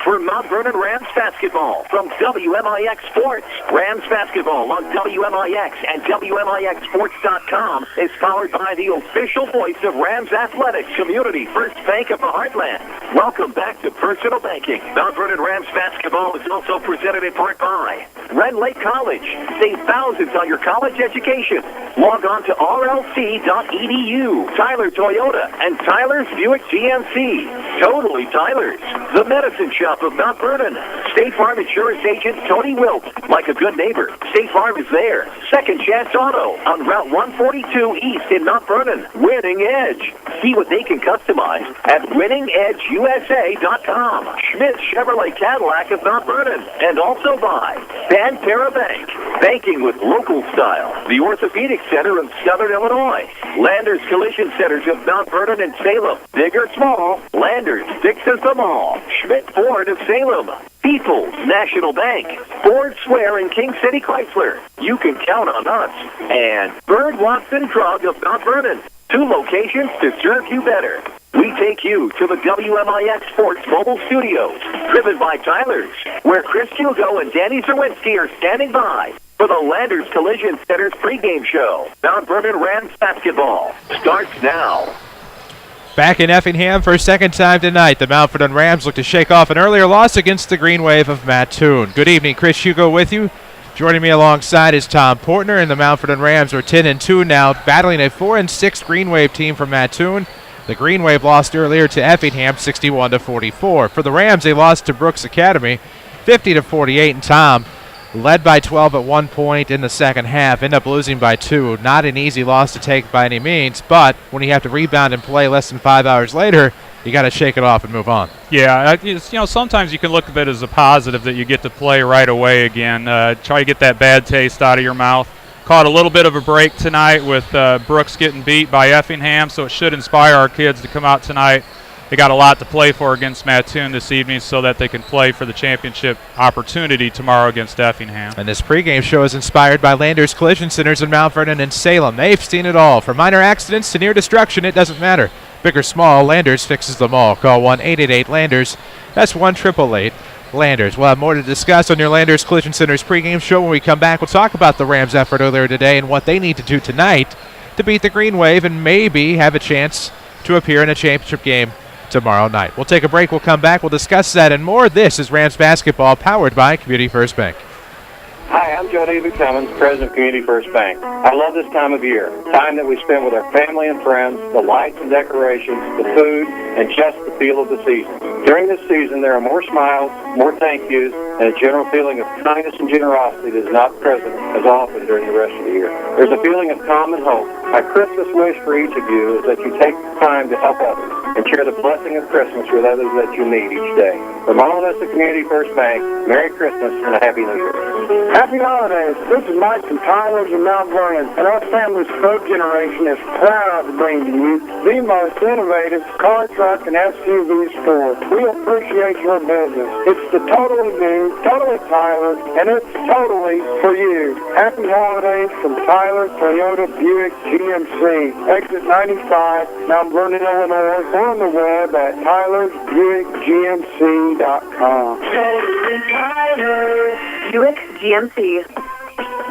for Mount Vernon Rams Basketball from WMIX Sports. Rams Basketball on WMIX and WMIXSports.com is powered by the official voice of Rams Athletics, Community First Bank of the Heartland. Welcome back to Personal Banking. Mount Vernon Rams Basketball is also presented in part by Red Lake College. Save thousands on your college education. Log on to rlc.edu. Tyler Toyota and Tyler's Buick GMC. Totally Tyler's. The Medicine Shop of Mount Vernon. State Farm Insurance Agent Tony Wilt. Like a good neighbor, State Farm is there. Second Chance Auto on Route 142 East in Mount Vernon. Winning Edge. See what they can customize at winningedgeusa.com. Schmidt Chevrolet Cadillac of Mount Vernon. And also by Banterra Bank. Banking with local style. The Orthopedic Center of Southern Illinois. Landers Collision Centers of Mount Vernon and Salem. Big or small, Landers fixes them all. Schmidt Ford of Salem. People's National Bank. Ford Square in King City Chrysler. You can count on us. And Bird Watson Drug of Mount Vernon. 2 locations to serve you better. We take you to the WMIX Sports Mobile Studios, driven by Tyler's, where Chris Hugo and Danny Zerwinski are standing by for the Landers Collision Center's pregame show. Mount Vernon Rams Basketball starts now. Back in Effingham for a second time tonight, the Mount Vernon Rams look to shake off an earlier loss against the Green Wave of Mattoon. Good evening, Chris Hugo with you. Joining me alongside is Tom Portner, and the Mount Vernon Rams are 10-2 now, battling a 4-6 Green Wave team from Mattoon. The Green Wave lost earlier to Effingham, 61-44. For the Rams, they lost to Brooks Academy, 50-48, and Tom led by 12 at one point in the second half, end up losing by 2. Not an easy loss to take by any means, but when you have to rebound and play less than 5 hours later, you got to shake it off and move on. Yeah, sometimes you can look at it as a positive that you get to play right away again. Try to get that bad taste out of your mouth. Caught a little bit of a break tonight with Brooks getting beat by Effingham, so it should inspire our kids to come out tonight. They got a lot to play for against Mattoon this evening so that they can play for the championship opportunity tomorrow against Effingham. And this pregame show is inspired by Landers Collision Centers in Mount Vernon and Salem. They've seen it all. From minor accidents to near destruction, it doesn't matter. Big or small, Landers fixes them all. Call 1-888-LANDERS. That's 1-888-LANDERS. We'll have more to discuss on your Landers Collision Centers pregame show when we come back. We'll talk about the Rams' effort earlier today and what they need to do tonight to beat the Green Wave and maybe have a chance to appear in a championship game tomorrow night. We'll take a break. We'll come back. We'll discuss that and more. This is Rams Basketball, powered by Community First Bank. Hi, I'm Joe David Cummins, President of Community First Bank. I love this time of year, time that we spend with our family and friends, the lights and decorations, the food, and just the feel of the season. During this season, there are more smiles, more thank yous, and a general feeling of kindness and generosity that is not present as often during the rest of the year. There's a feeling of calm and hope. My Christmas wish for each of you is that you take time to help others and share the blessing of Christmas with others that you meet each day. From all of us at Community First Bank, Merry Christmas and a Happy New Year. Happy holidays. This is Mike from Tyler's in Mount Vernon, and our family's third generation is proud to bring to you the most innovative car, truck, and SUV store. We appreciate your business. It's the totally new, totally Tyler, and it's totally for you. Happy holidays from Tyler Toyota Buick GMC. Exit 95, Mount Vernon, Illinois. On the web at tylersbuickgmc.com. Tyler Buick GMC.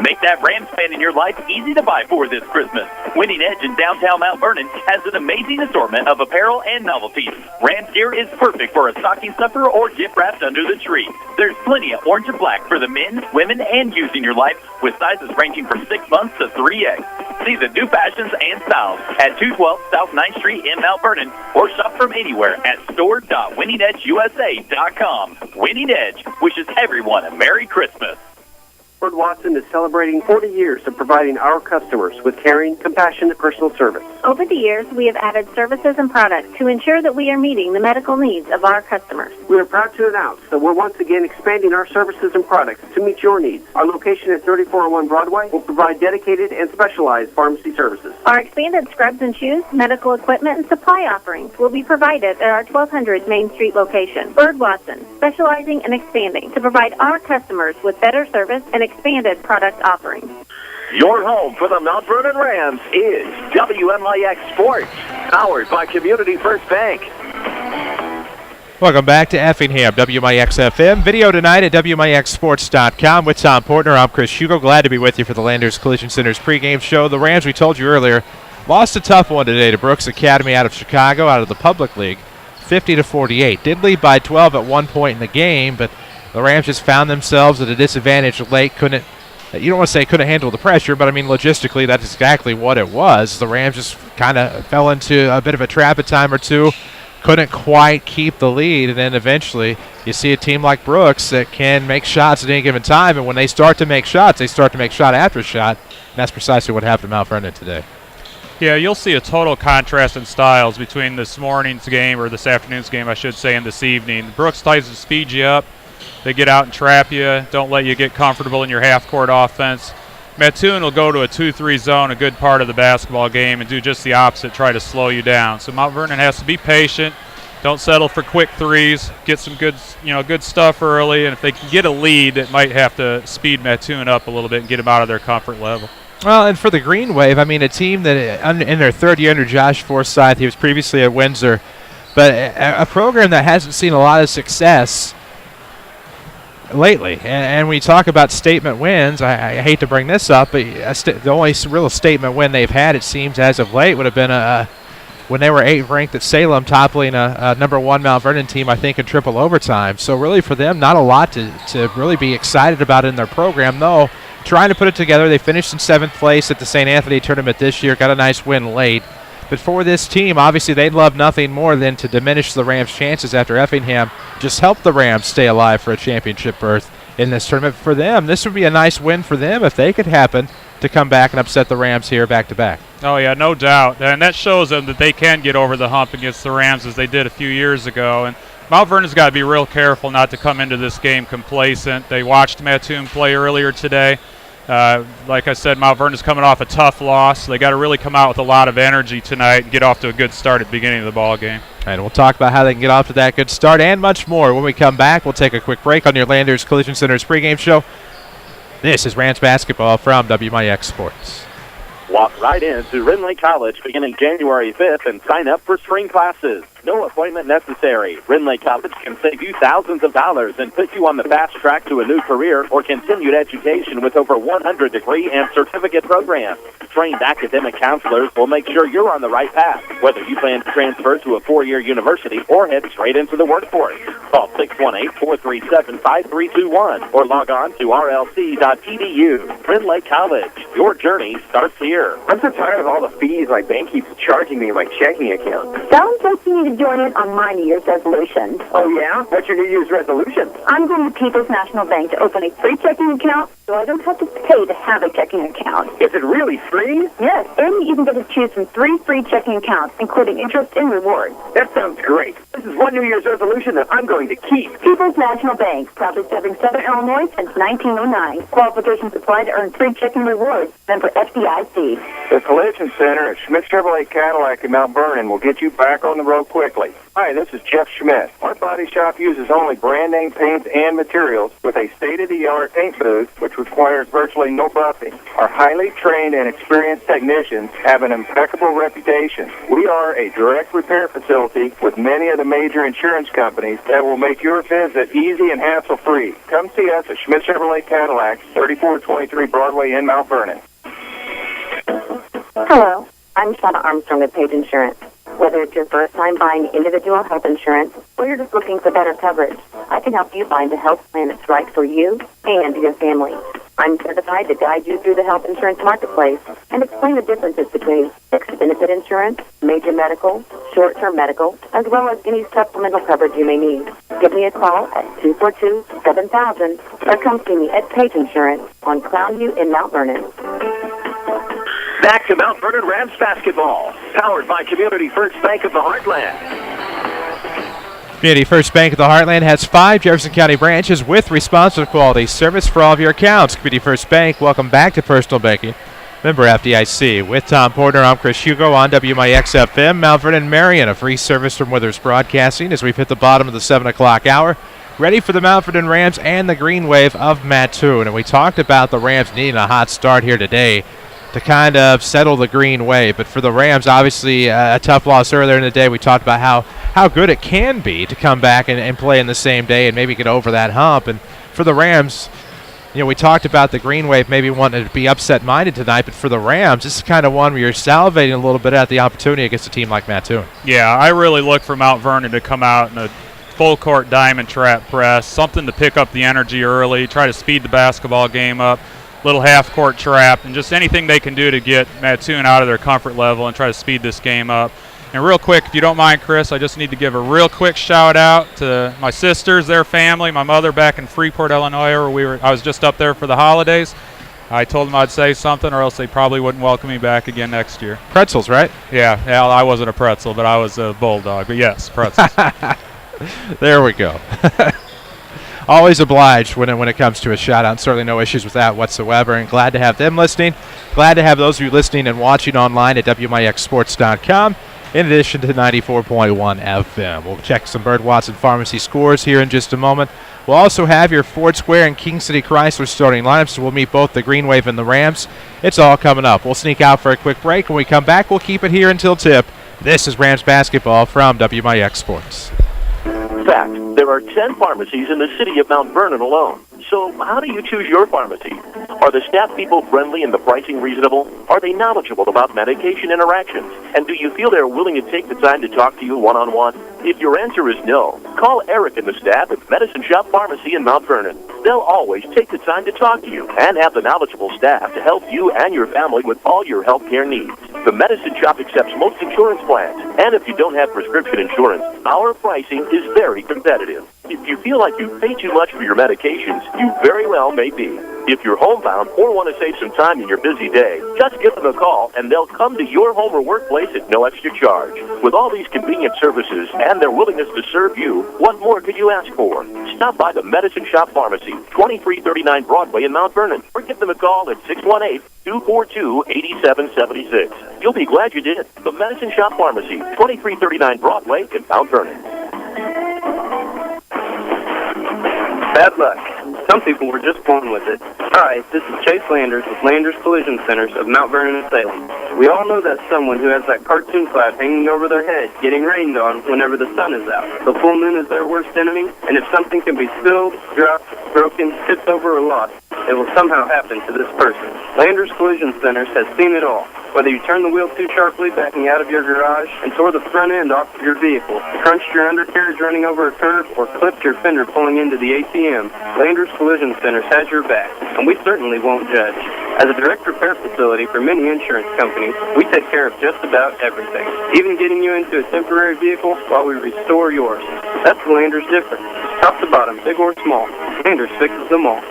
Make that Rams fan in your life easy to buy for this Christmas. Winning Edge in downtown Mount Vernon has an amazing assortment of apparel and novelties. Rams gear is perfect for a stocking stuffer or gift wrapped under the tree. There's plenty of orange and black for the men, women, and youth in your life, with sizes ranging from 6 months to 3X. See the new fashions and styles at 212 South 9th Street in Mount Vernon, or shop from anywhere at store.winningedgeusa.com. Winning Edge wishes everyone a Merry Christmas. Bird Watson is celebrating 40 years of providing our customers with caring, compassionate personal service. Over the years, we have added services and products to ensure that we are meeting the medical needs of our customers. We are proud to announce that we're once again expanding our services and products to meet your needs. Our location at 3401 Broadway will provide dedicated and specialized pharmacy services. Our expanded scrubs and shoes, medical equipment, and supply offerings will be provided at our 1200 Main Street location. Bird Watson, specializing and expanding to provide our customers with better service and expanded product offerings. Your home for the Mount Vernon Rams is WMIX Sports, powered by Community First Bank. Welcome back to Effingham, WMIX FM. Video tonight at WMIXsports.com with Tom Portner. I'm Chris Hugo. Glad to be with you for the Landers Collision Center's pregame show. The Rams, we told you earlier, lost a tough one today to Brooks Academy out of Chicago, out of the Public League, 50-48. Did lead by 12 at one point in the game, but the Rams just found themselves at a disadvantage late. You don't want to say couldn't handle the pressure, but I mean logistically that's exactly what it was. The Rams just kind of fell into a bit of a trap a time or two. Couldn't quite keep the lead, and then eventually you see a team like Brooks that can make shots at any given time, and when they start to make shots, they start to make shot after shot, and that's precisely what happened to Mount Vernon today. Yeah, you'll see a total contrast in styles between this morning's game, or this afternoon's game, I should say, and this evening. Brooks tries to speed you up. They get out and trap you, don't let you get comfortable in your half-court offense. Mattoon will go to a 2-3 zone a good part of the basketball game and do just the opposite, try to slow you down. So Mount Vernon has to be patient. Don't settle for quick threes. Get some good stuff early, and if they can get a lead, it might have to speed Mattoon up a little bit and get them out of their comfort level. Well, and for the Green Wave, I mean, a team that in their third year under Josh Forsyth, he was previously at Windsor, but a program that hasn't seen a lot of success lately. And we talk about statement wins. I hate to bring this up, but the only real statement win they've had, it seems, as of late would have been when they were 8th ranked at Salem, toppling a number 1 Mount Vernon team, I think, in triple overtime. So really for them, not a lot to really be excited about in their program, though. Trying to put it together. They finished in 7th place at the St. Anthony tournament this year, got a nice win late. But for this team, obviously they'd love nothing more than to diminish the Rams' chances after Effingham just helped the Rams stay alive for a championship berth in this tournament. For them, this would be a nice win for them if they could happen to come back and upset the Rams here back-to-back. Oh, yeah, no doubt. And that shows them that they can get over the hump against the Rams as they did a few years ago. And Mount Vernon's got to be real careful not to come into this game complacent. They watched Mattoon play earlier today. Like I said, Mount Vernon's coming off a tough loss. They got to really come out with a lot of energy tonight and get off to a good start at the beginning of the ball game. And we'll talk about how they can get off to that good start and much more when we come back. We'll take a quick break on your Landers Collision Center's pregame show. This is Rams Basketball from WMIX Sports. Walk right into Ridley College beginning January 5th and sign up for spring classes. No appointment necessary. Ridley College can save you thousands of dollars and put you on the fast track to a new career or continued education with over 100 degree and certificate programs. Trained academic counselors will make sure you're on the right path, whether you plan to transfer to a 4-year university or head straight into the workforce. Call 618-437-5321 or log on to rlc.edu. Ridley College, your journey starts here. I'm so tired of all the fees my bank keeps charging me in my checking account. Sounds like you need to join in on my New Year's resolution. Oh, yeah? What's your New Year's resolution? I'm going to People's National Bank to open a free checking account so I don't have to pay to have a checking account. Is it really free? Yes, and you even get to choose from 3 free checking accounts, including interest and rewards. That sounds great. This is one New Year's resolution that I'm going to keep. People's National Bank, proudly serving Southern Illinois since 1909. Qualifications apply to earn free checking rewards. Member FDIC. The Collision Center at Schmidt Chevrolet Cadillac in Mount Vernon will get you back on the road quickly. Hi, this is Jeff Schmidt. Our body shop uses only brand name paints and materials with a state-of-the-art paint booth, which requires virtually no buffing. Our highly trained and experienced technicians have an impeccable reputation. We are a direct repair facility with many of the major insurance companies that will make your visit easy and hassle-free. Come see us at Schmidt Chevrolet Cadillac, 3423 Broadway in Mount Vernon. Hello, I'm Shauna Armstrong with Page Insurance. Whether it's your first time buying individual health insurance or you're just looking for better coverage, I can help you find a health plan that's right for you and your family. I'm certified to guide you through the health insurance marketplace and explain the differences between fixed benefit insurance, major medical, short-term medical, as well as any supplemental coverage you may need. Give me a call at 242-7000 or come see me at Page Insurance on Clownview in Mount Vernon. Back to Mount Vernon Rams Basketball, powered by Community First Bank of the Heartland. Community First Bank of the Heartland has 5 Jefferson County branches with responsive quality service for all of your accounts. Community First Bank, welcome back to Personal Banking. Member FDIC. With Tom Portner, I'm Chris Hugo on WMIX FM. Mount Vernon Marion, a free service from Withers Broadcasting as we've hit the bottom of the 7 o'clock hour. Ready for the Mount Vernon Rams and the Green Wave of Mattoon. And we talked about the Rams needing a hot start here today. to kind of settle the green wave. But for the Rams, obviously a tough loss earlier in the day. We talked about how good it can be to come back and play in the same day and maybe get over that hump. And for the Rams, we talked about the green wave maybe wanting to be upset-minded tonight, but for the Rams, this is kind of one where you're salivating a little bit at the opportunity against a team like Mattoon. Yeah, I really look for Mount Vernon to come out in a full-court diamond trap press, something to pick up the energy early, try to speed the basketball game up, little half-court trap, and just anything they can do to get Mattoon out of their comfort level and try to speed this game up. And real quick, if you don't mind, Chris, I just need to give a real quick shout-out to my sisters, their family, my mother back in Freeport, Illinois, where I was just up there for the holidays. I told them I'd say something or else they probably wouldn't welcome me back again next year. Pretzels, right? Yeah, I wasn't a pretzel, but I was a bulldog. But yes, pretzels. There we go. Always obliged when it comes to a shout-out. Certainly no issues with that whatsoever. And glad to have them listening. Glad to have those of you listening and watching online at WMIXsports.com. In addition to 94.1 FM. We'll check some Bird Watson Pharmacy scores here in just a moment. We'll also have your Ford Square and King City Chrysler starting lineups, so we'll meet both the Green Wave and the Rams. It's all coming up. We'll sneak out for a quick break. When we come back, we'll keep it here until tip. This is Rams Basketball from WMIX Sports. Fact, there are 10 pharmacies in the city of Mount Vernon alone. So how do you choose your pharmacy? Are the staff people friendly and the pricing reasonable? Are they knowledgeable about medication interactions? And do you feel they're willing to take the time to talk to you one-on-one? If your answer is no, call Eric and the staff at Medicine Shop Pharmacy in Mount Vernon. They'll always take the time to talk to you and have the knowledgeable staff to help you and your family with all your health care needs. The Medicine Shop accepts most insurance plans, and if you don't have prescription insurance, our pricing is very competitive. If you feel like you pay too much for your medications, you very well may be. If you're homebound or want to save some time in your busy day, just give them a call and they'll come to your home or workplace at no extra charge. With all these convenient services and their willingness to serve you, what more could you ask for? Stop by the Medicine Shop Pharmacy, 2339 Broadway in Mount Vernon, or give them a call at 618-242-8776. You'll be glad you did. The Medicine Shop Pharmacy, 2339 Broadway in Mount Vernon. Bad luck. Some people were just born with it. Hi, this is Chase Landers with Landers Collision Centers of Mount Vernon and Salem. We all know that someone who has that cartoon cloud hanging over their head, getting rained on whenever the sun is out. The full moon is their worst enemy, and if something can be spilled, dropped, broken, tipped over, or lost, it will somehow happen to this person. Landers Collision Centers has seen it all. Whether you turn the wheel too sharply backing out of your garage and tore the front end off of your vehicle, crunched your undercarriage running over a curb, or clipped your fender pulling into the ATM, Landers Collision Centers has your back, and we certainly won't judge. As a direct repair facility for many insurance companies, we take care of just about everything, even getting you into a temporary vehicle while we restore yours. That's the Landers difference. Top to bottom, big or small, Landers fixes them all.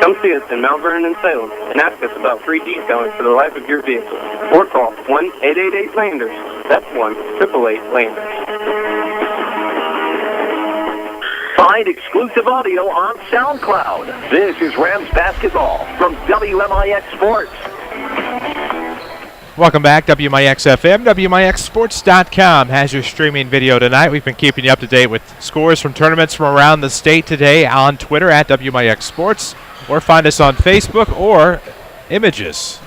Come see us in Mount Vernon and Salem and ask us about free detailing for the life of your vehicle. Or call 1-888-LANDERS. That's 1-888-LANDERS. Find exclusive audio on SoundCloud. This is Rams Basketball from WMIX Sports. Welcome back, WMIX FM. WMIXsports.com has your streaming video tonight. We've been keeping you up to date with scores from tournaments from around the state today on Twitter at WMIX Sports, or find us on Facebook or images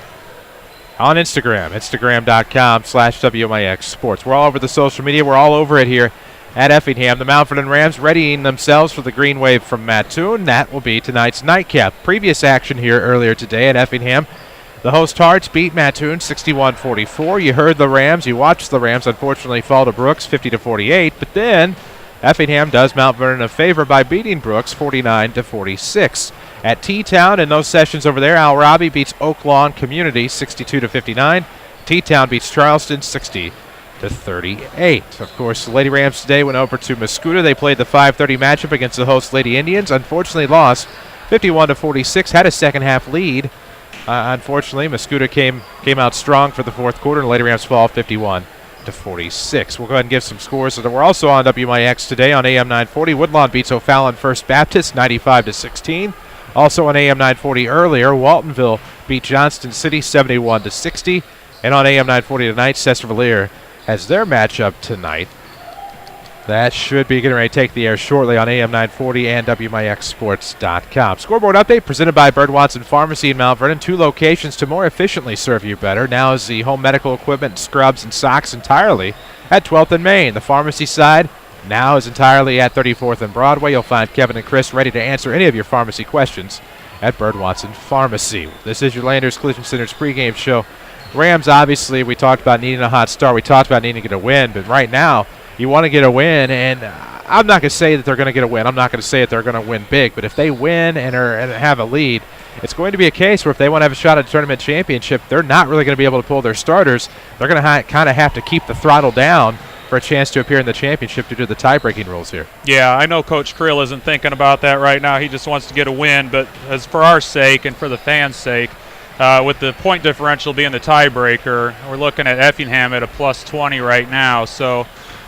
on Instagram, instagram.com/WMIX Sports. We're all over the social media. We're all over it here at Effingham. The Mount Vernon Rams readying themselves for the Green Wave from Mattoon. That will be tonight's nightcap. Previous action here earlier today at Effingham. The host Hearts beat Mattoon 61-44. You heard the Rams. You watched the Rams, unfortunately, fall to Brooks 50-48. But then Effingham does Mount Vernon a favor by beating Brooks 49-46. At T-Town in those sessions over there, Al Robbie beats Oak Lawn Community 62-59. T-Town beats Charleston 60-38. Of course, the Lady Rams today went over to Mascouda. They played the 5:30 matchup against the host Lady Indians. Unfortunately lost 51-46. Had a second half lead. Unfortunately, Mascouda came out strong for the fourth quarter, and the Lady Rams fall 51-46. We'll go ahead and give some scores. So we're also on WMIX today on AM 940. Woodlawn beats O'Fallon First Baptist 95-16. Also on AM 940 earlier, Waltonville beat Johnston City 71-60. And on AM 940 tonight, Cesar Valliere has their matchup tonight That should be getting ready to take the air shortly on AM 940 and WMIXsports.com. Scoreboard update presented by Bird Watson Pharmacy in Mount Vernon. 2 locations to more efficiently serve you better. Now is the home medical equipment, scrubs, and socks entirely at 12th and Main. The pharmacy side now is entirely at 34th and Broadway. You'll find Kevin and Chris ready to answer any of your pharmacy questions at Bird Watson Pharmacy. This is your Landers Collision Center's pregame show. Rams, obviously, we talked about needing a hot start. We talked about needing to get a win, but right now, you want to get a win, and I'm not going to say that they're going to get a win. I'm not going to say that they're going to win big, but if they win and have a lead, it's going to be a case where if they want to have a shot at a tournament championship, they're not really going to be able to pull their starters. They're going to kind of have to keep the throttle down for a chance to appear in the championship due to the tie-breaking rules here. Yeah, I know Coach Creel isn't thinking about that right now. He just wants to get a win, but as for our sake and for the fans' sake, with the point differential being the tiebreaker, we're looking at Effingham at a plus 20 right now, so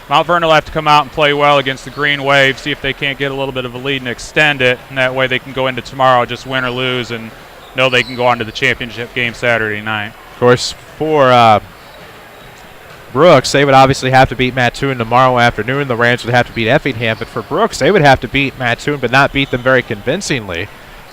Mount Vernon will have to come out and play well against the Green Wave, see if they can't get a little bit of a lead and extend it, and that way they can go into tomorrow, just win or lose, and know they can go on to the championship game Saturday night. Of course, for Brooks, they would obviously have to beat Mattoon tomorrow afternoon. The Rams would have to beat Effingham, but for Brooks, they would have to beat Mattoon, but not beat them very convincingly,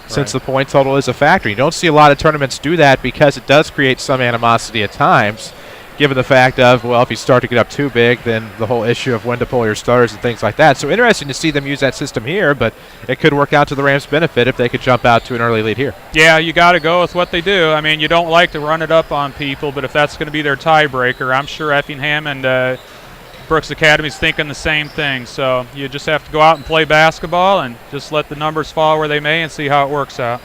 since the point total is a factor. You don't see a lot of tournaments do that because it does create some animosity at times, given the fact of, well, if you start to get up too big, then the whole issue of when to pull your starters and things like that. So interesting to see them use that system here, but it could work out to the Rams' benefit if they could jump out to an early lead here. Yeah, you got to go with what they do. I mean, you don't like to run it up on people, but if that's going to be their tiebreaker, I'm sure Effingham and Brooks Academy is thinking the same thing. So you just have to go out and play basketball and just let the numbers fall where they may and see how it works out.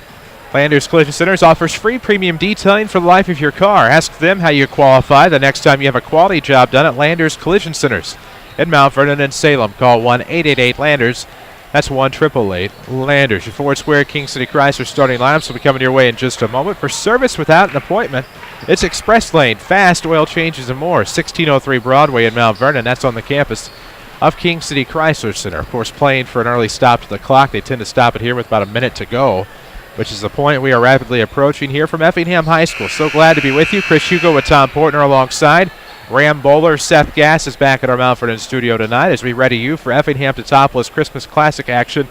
Landers Collision Centers offers free premium detailing for the life of your car. Ask them how you qualify the next time you have a quality job done at Landers Collision Centers in Mount Vernon and Salem. Call 1-888-LANDERS. That's 1-888-LANDERS. Your Ford Square King City Chrysler starting lineups will be coming your way in just a moment. For service without an appointment, it's Express Lane, fast oil changes and more. 1603 Broadway in Mount Vernon. That's on the campus of King City Chrysler Center. Of course, playing for an early stop to the clock. They tend to stop it here with about a minute to go, which is the point we are rapidly approaching here from Effingham High School. So glad to be with you. Chris Hugo with Tom Portner alongside. Ram Bowler, Seth Gass is back at our Mount Vernon studio tonight as we ready you for Effingham Teutopolis Christmas Classic action.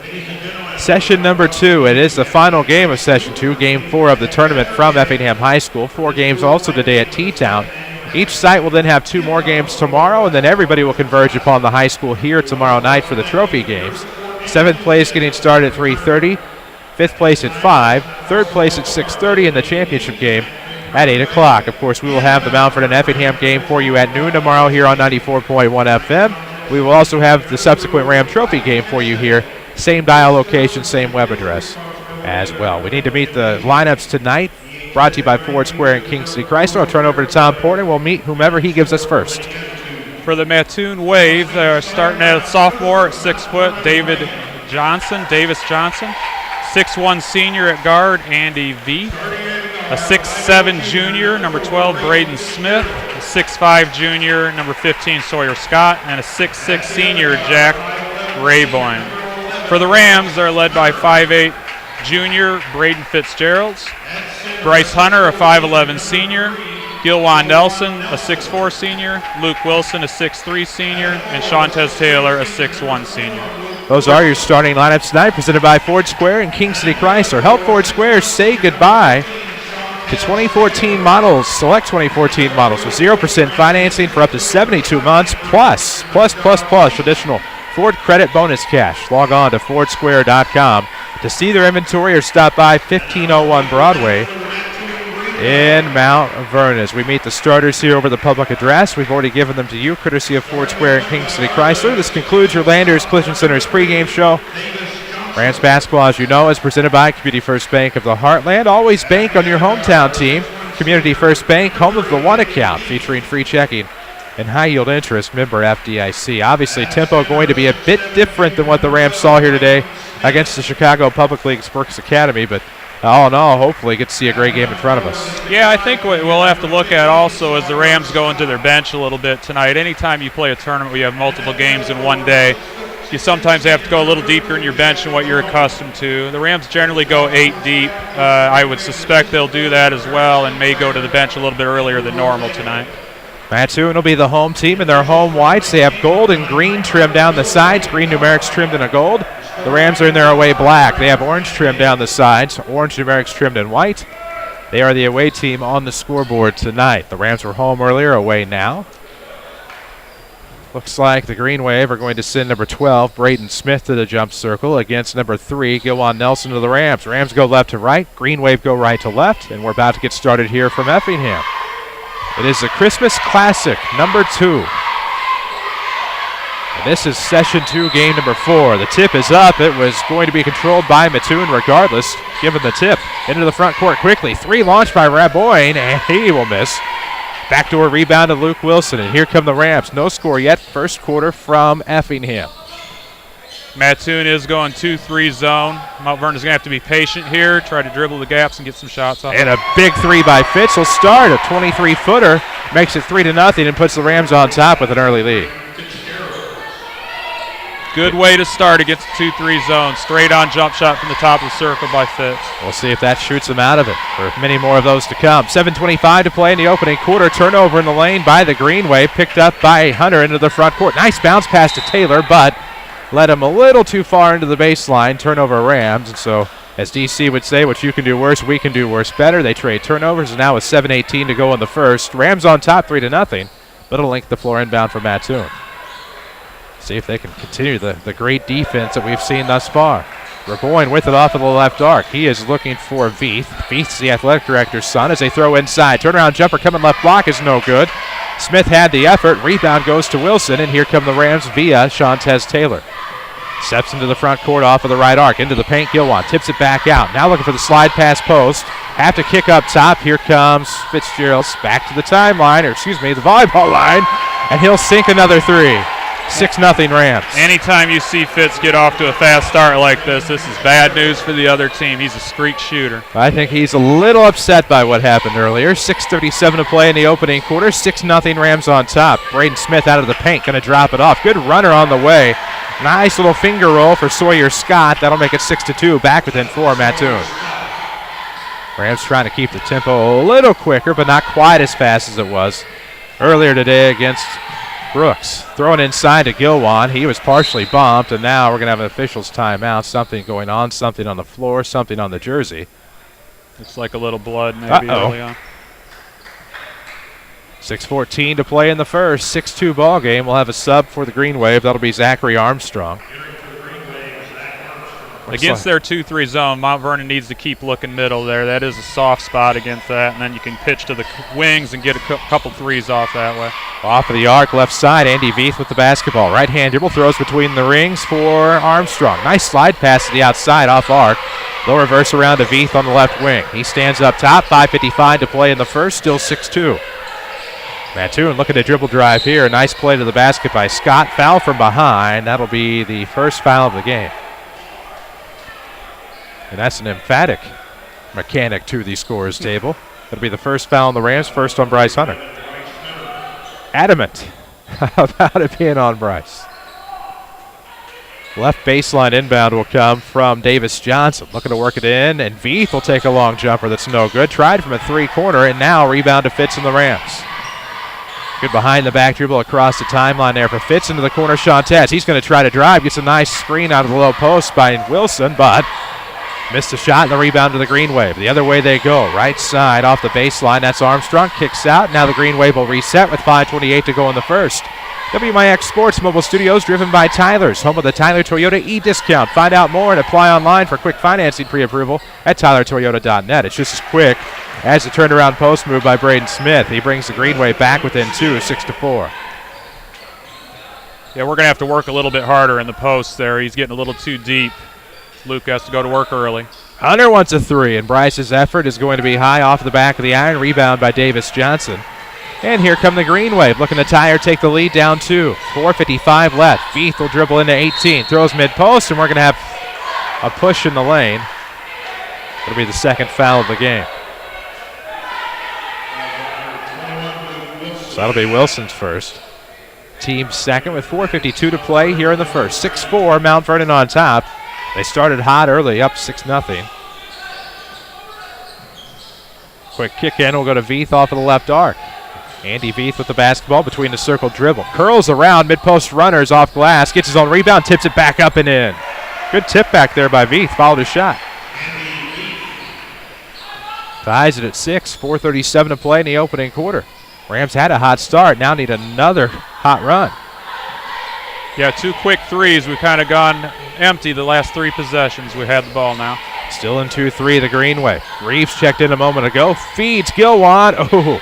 Session number 2. It is the final game of Session 2, Game 4 of the tournament from Effingham High School. 4 games also today at T-Town. Each site will then have 2 more games tomorrow, and then everybody will converge upon the high school here tomorrow night for the trophy games. 7th place getting started at 3:30. 5th place at 5, 3rd place at 6:30, and the championship game at 8 o'clock. Of course, we will have the Mount Vernon Effingham game for you at noon tomorrow here on 94.1 FM. We will also have the subsequent Ram Trophy game for you here. Same dial location, same web address as well. We need to meet the lineups tonight, brought to you by Ford Square and King City Chrysler. I'll turn over to Tom Portner. We'll meet whomever he gives us first. For the Mattoon Wave, they're starting at sophomore at 6 foot, Davis Johnson. 6'1" senior at guard, Andy V. A 6'7" junior, number 12, Braden Smith. A 6'5" junior, number 15, Sawyer Scott. And a 6'6" senior, Jack Rayboyne. For the Rams, they're led by 5'8" junior, Braden Fitzgerald. Bryce Hunter, a 5'11" senior. Gilwan Nelson, a 6'4" senior. Luke Wilson, a 6'3" senior. And Shantez Taylor, a 6'1" senior. Those are your starting lineups tonight, presented by Ford Square and King City Chrysler. Help Ford Square say goodbye to 2014 models, select 2014 models with 0% financing for up to 72 months, plus traditional Ford credit bonus cash. Log on to fordsquare.com to see their inventory or stop by 1501 Broadway in Mount Vernon. As we meet the starters here over the public address, we've already given them to you, courtesy of Ford Square and King City Chrysler. This concludes your Landers Collision Center's pregame show. Rams basketball, as you know, is presented by Community First Bank of the Heartland. Always bank on your hometown team. Community First Bank, home of the One account, featuring free checking and high-yield interest, member FDIC. Obviously, tempo going to be a bit different than what the Rams saw here today against the Chicago Public League's Brooks Academy, but all in all, hopefully get to see a great game in front of us. Yeah, I think what we'll have to look at also is the Rams go into their bench a little bit tonight. Anytime you play a tournament where you have multiple games in one day, you sometimes have to go a little deeper in your bench than what you're accustomed to. The Rams generally go 8 deep. I would suspect they'll do that as well and may go to the bench a little bit earlier than normal tonight. Mattoon will be the home team in their home whites. They have gold and green trim down the sides, green numerics trimmed in a gold. The Rams are in their away black. They have orange trim down the sides, orange numerics trimmed in white. They are the away team on the scoreboard tonight. The Rams were home earlier, away now. Looks like the Green Wave are going to send number 12, Braden Smith, to the jump circle against number 3, Gilwan Nelson, to the Rams. Rams go left to right, Green Wave go right to left, and we're about to get started here from Effingham. It is the Christmas Classic, number 2. And this is session 2, game number 4. The tip is up. It was going to be controlled by Mattoon regardless, given the tip. Into the front court quickly. 3 launched by Raboyne, and he will miss. Backdoor rebound to Luke Wilson, and here come the Rams. No score yet, first quarter from Effingham. Mattoon is going 2-3 zone. Mount Vernon's going to have to be patient here, try to dribble the gaps and get some shots off. And a big 3 by Fitz will start. A 23-footer makes it 3-0 and puts the Rams on top with an early lead. Good way to start against the 2-3 zone. Straight on jump shot from the top of the circle by Fitz. We'll see if that shoots them out of it. For many more of those to come. 7:25 to play in the opening quarter. Turnover in the lane by the Green Wave. Picked up by Hunter into the front court. Nice bounce pass to Taylor, but led him a little too far into the baseline. Turnover Rams. And so, as DC would say, what you can do worse, we can do worse better. They trade turnovers, and now with 7:18 to go in the first. Rams on top 3-0, but it'll link the floor inbound for Mattoon. See if they can continue the great defense that we've seen thus far. Raboyne with it off of the left arc. He is looking for Veith. Veith's the athletic director's son as they throw inside. Turnaround jumper coming left block is no good. Smith had the effort. Rebound goes to Wilson, and here come the Rams via Shantez Taylor. Steps into the front court off of the right arc. Into the paint, Gilwan tips it back out. Now looking for the slide pass post. Have to kick up top. Here comes Fitzgerald back to the timeline, or excuse me, the volleyball line, and he'll sink another 3. 6-0 Rams. Anytime you see Fitz get off to a fast start like this is bad news for the other team. He's a streak shooter. I think he's a little upset by what happened earlier. 6:37 to play in the opening quarter. 6-0 Rams on top. Braden Smith out of the paint, going to drop it off. Good runner on the way. Nice little finger roll for Sawyer Scott. That'll make it 6-2. Back within 4, Mattoon. Rams trying to keep the tempo a little quicker, but not quite as fast as it was earlier today against Brooks. Throwing inside to Gilwan. He was partially bumped, and now we're going to have an official's timeout. Something going on, something on the floor, something on the jersey. Looks like a little blood maybe early on. 6:14 to play in the first. 6-2 ball game. We'll have a sub for the Green Wave. That'll be Zachary Armstrong. Against their 2-3 zone, Mount Vernon needs to keep looking middle there. That is a soft spot against that, and then you can pitch to the wings and get a couple threes off that way. Off of the arc, left side, Andy Veith with the basketball. Right-hand dribble, throws between the rings for Armstrong. Nice slide pass to the outside off arc. Low reverse around to Veith on the left wing. He stands up top, 5:55 to play in the first, still 6-2. Mattoon looking to dribble drive here. Nice play to the basket by Scott. Foul from behind. That'll be the first foul of the game. And that's an emphatic mechanic to the scorer's table. That'll be the first foul on the Rams, first on Bryce Hunter. Adamant about it being on Bryce. Left baseline inbound will come from Davis Johnson. Looking to work it in, and Veith will take a long jumper that's no good. Tried from a 3-corner, and now rebound to Fitz in the Rams. Good behind the back dribble across the timeline there for Fitz into the corner. Shantez, he's going to try to drive. Gets a nice screen out of the low post by Wilson, but missed a shot and the rebound to the Green Wave. The other way they go. Right side off the baseline. That's Armstrong. Kicks out. Now the Green Wave will reset with 5:28 to go in the first. WMIX Sports Mobile Studios driven by Tyler's, home of the Tyler Toyota e-discount. Find out more and apply online for quick financing pre-approval at tylertoyota.net. It's just as quick as the turnaround post move by Braden Smith. He brings the Green Wave back within 2, 6-4. Yeah, we're going to have to work a little bit harder in the post there. He's getting a little too deep. Luke has to go to work early. Hunter wants a 3, and Bryce's effort is going to be high off the back of the iron. Rebound by Davis Johnson. And here come the Green Wave, looking to tie or take the lead down 2. 4:55 left. Veith will dribble into 18. Throws mid-post, and we're going to have a push in the lane. It'll be the second foul of the game. So that'll be Wilson's first. Team second with 4:52 to play here in the first. 6-4, Mount Vernon on top. They started hot early, up 6-0. Quick kick in will go to Veith off of the left arc. Andy Veith with the basketball between the circle dribble. Curls around, mid-post runners off glass, gets his own rebound, tips it back up and in. Good tip back there by Veith, followed his shot. Ties it at 6, 4:37 to play in the opening quarter. Rams had a hot start, now need another hot run. Yeah, 2 quick threes. We've kind of gone empty the last 3 possessions. We had the ball now. Still in 2-3 the Greenway. Reeves checked in a moment ago, feeds Gilwan. Oh,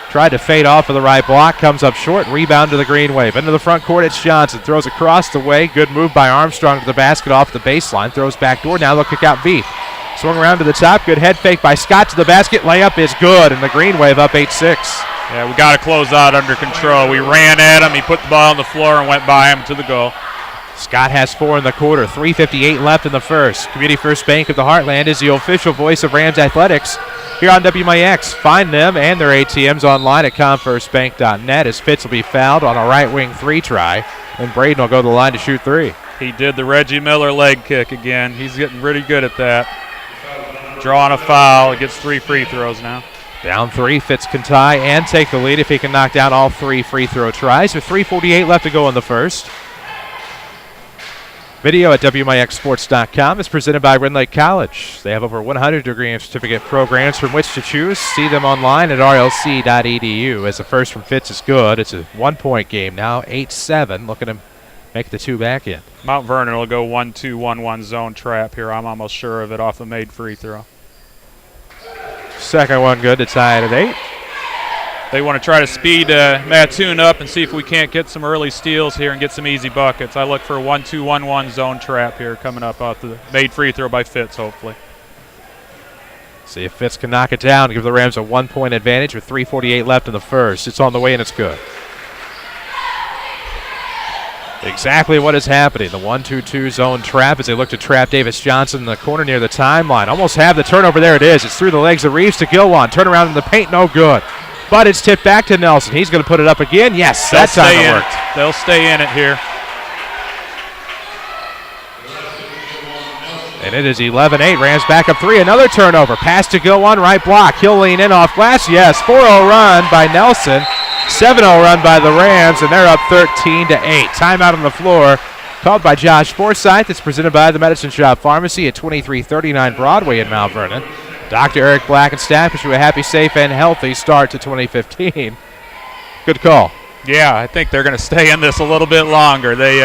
tried to fade off of the right block, comes up short, rebound to the Green Wave. Into the front court, it's Johnson. Throws across the way. Good move by Armstrong to the basket off the baseline. Throws back door. Now they'll kick out Veith. Swung around to the top. Good head fake by Scott to the basket. Layup is good, and the Green Wave up 8-6. Yeah, we got to close out under control. We ran at him. He put the ball on the floor and went by him to the goal. Scott has 4 in the quarter. 3:58 left in the first. Community First Bank of the Heartland is the official voice of Rams Athletics here on WMIX. Find them and their ATMs online at comfirstbank.net as Fitz will be fouled on a right wing 3 try, and Braden will go to the line to shoot 3. He did the Reggie Miller leg kick again. He's getting pretty good at that. Drawing a foul. He gets 3 free throws now. Down 3, Fitz can tie and take the lead if he can knock down all 3 free throw tries with 3:48 left to go in the first. Video at WMIXsports.com is presented by Red Lake College. They have over 100 degree and certificate programs from which to choose. See them online at rlc.edu. As the first from Fitz is good. It's a 1-point game now, 8-7. Looking to make the 2 back in. Mount Vernon will go 1-2-1-1 zone trap here. I'm almost sure of it off the made free throw. Second one good to tie it at 8. They want to try to speed Mattoon up and see if we can't get some early steals here and get some easy buckets. I look for a 1-2-1-1 zone trap here coming up off the made free throw by Fitz, hopefully. See if Fitz can knock it down and give the Rams a 1-point advantage with 3:48 left in the first. It's on the way and it's good. Exactly what is happening. The 1-2-2 zone trap as they look to trap Davis Johnson in the corner near the timeline. Almost have the turnover. There it is. It's through the legs of Reeves to Gilwan. Turn around in the paint. No good. But it's tipped back to Nelson. He's going to put it up again. Yes, that time it worked. They'll stay in it here. And it is 11-8. Rams back up 3. Another turnover. Pass to Gilwan. Right block. He'll lean in off glass. Yes, 4-0 run by Nelson. 7-0 run by the Rams, and they're up 13-8. Timeout on the floor called by Josh Forsyth. It's presented by the Medicine Shop Pharmacy at 2339 Broadway in Mount Vernon. Dr. Eric Black and staff wish you a happy, safe, and healthy start to 2015. Good call. Yeah, I think they're going to stay in this a little bit longer. They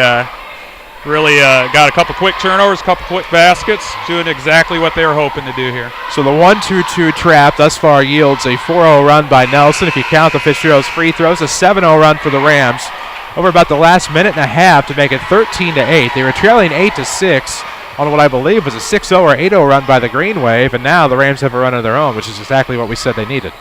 really got a couple quick turnovers, a couple quick baskets, doing exactly what they were hoping to do here. So the 1-2-2 trap thus far yields a 4-0 run by Nelson. If you count the Fitzgerald's free throws, a 7-0 run for the Rams over about the last minute and a half to make it 13-8. They were trailing 8-6 on what I believe was a 6-0 or 8-0 run by the Green Wave, and now the Rams have a run of their own, which is exactly what we said they needed.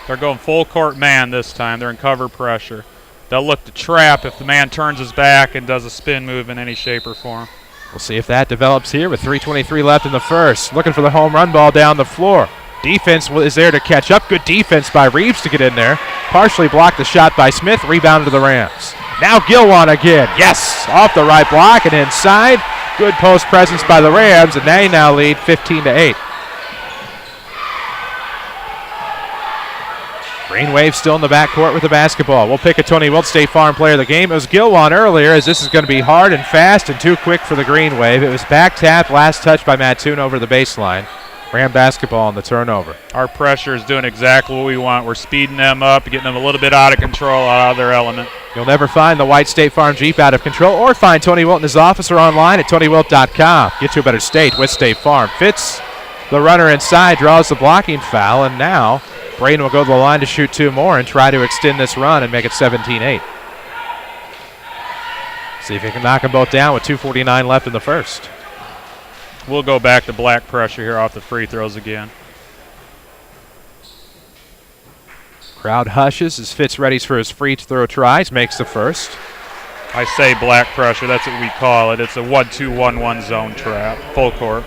They're going full court man this time. They're in cover pressure. They'll look to trap if the man turns his back and does a spin move in any shape or form. We'll see if that develops here with 3:23 left in the first. Looking for the home run ball down the floor. Defense is there to catch up. Good defense by Reeves to get in there. Partially blocked the shot by Smith. Rebound to the Rams. Now Gilwan again. Yes, off the right block and inside. Good post presence by the Rams, and they now lead 15-8. Green Wave still in the backcourt with the basketball. We'll pick a Tony Wilt State Farm player of the game. It was Gilwan earlier, as this is going to be hard and fast and too quick for the Green Wave. It was back tap, last touch by Mattoon over the baseline. Ram basketball on the turnover. Our pressure is doing exactly what we want. We're speeding them up, getting them a little bit out of control, out of their element. You'll never find the white State Farm Jeep out of control, or find Tony Wilt in his office or online at TonyWilt.com. Get to a better state with State Farm. Fitz, the runner inside, draws the blocking foul, and now Braden will go to the line to shoot 2 more and try to extend this run and make it 17-8. See if he can knock them both down with 2:49 left in the first. We'll go back to black pressure here off the free throws again. Crowd hushes as Fitz readies for his free throw tries, makes the first. I say black pressure, that's what we call it. It's a 1-2-1-1 zone trap, full court.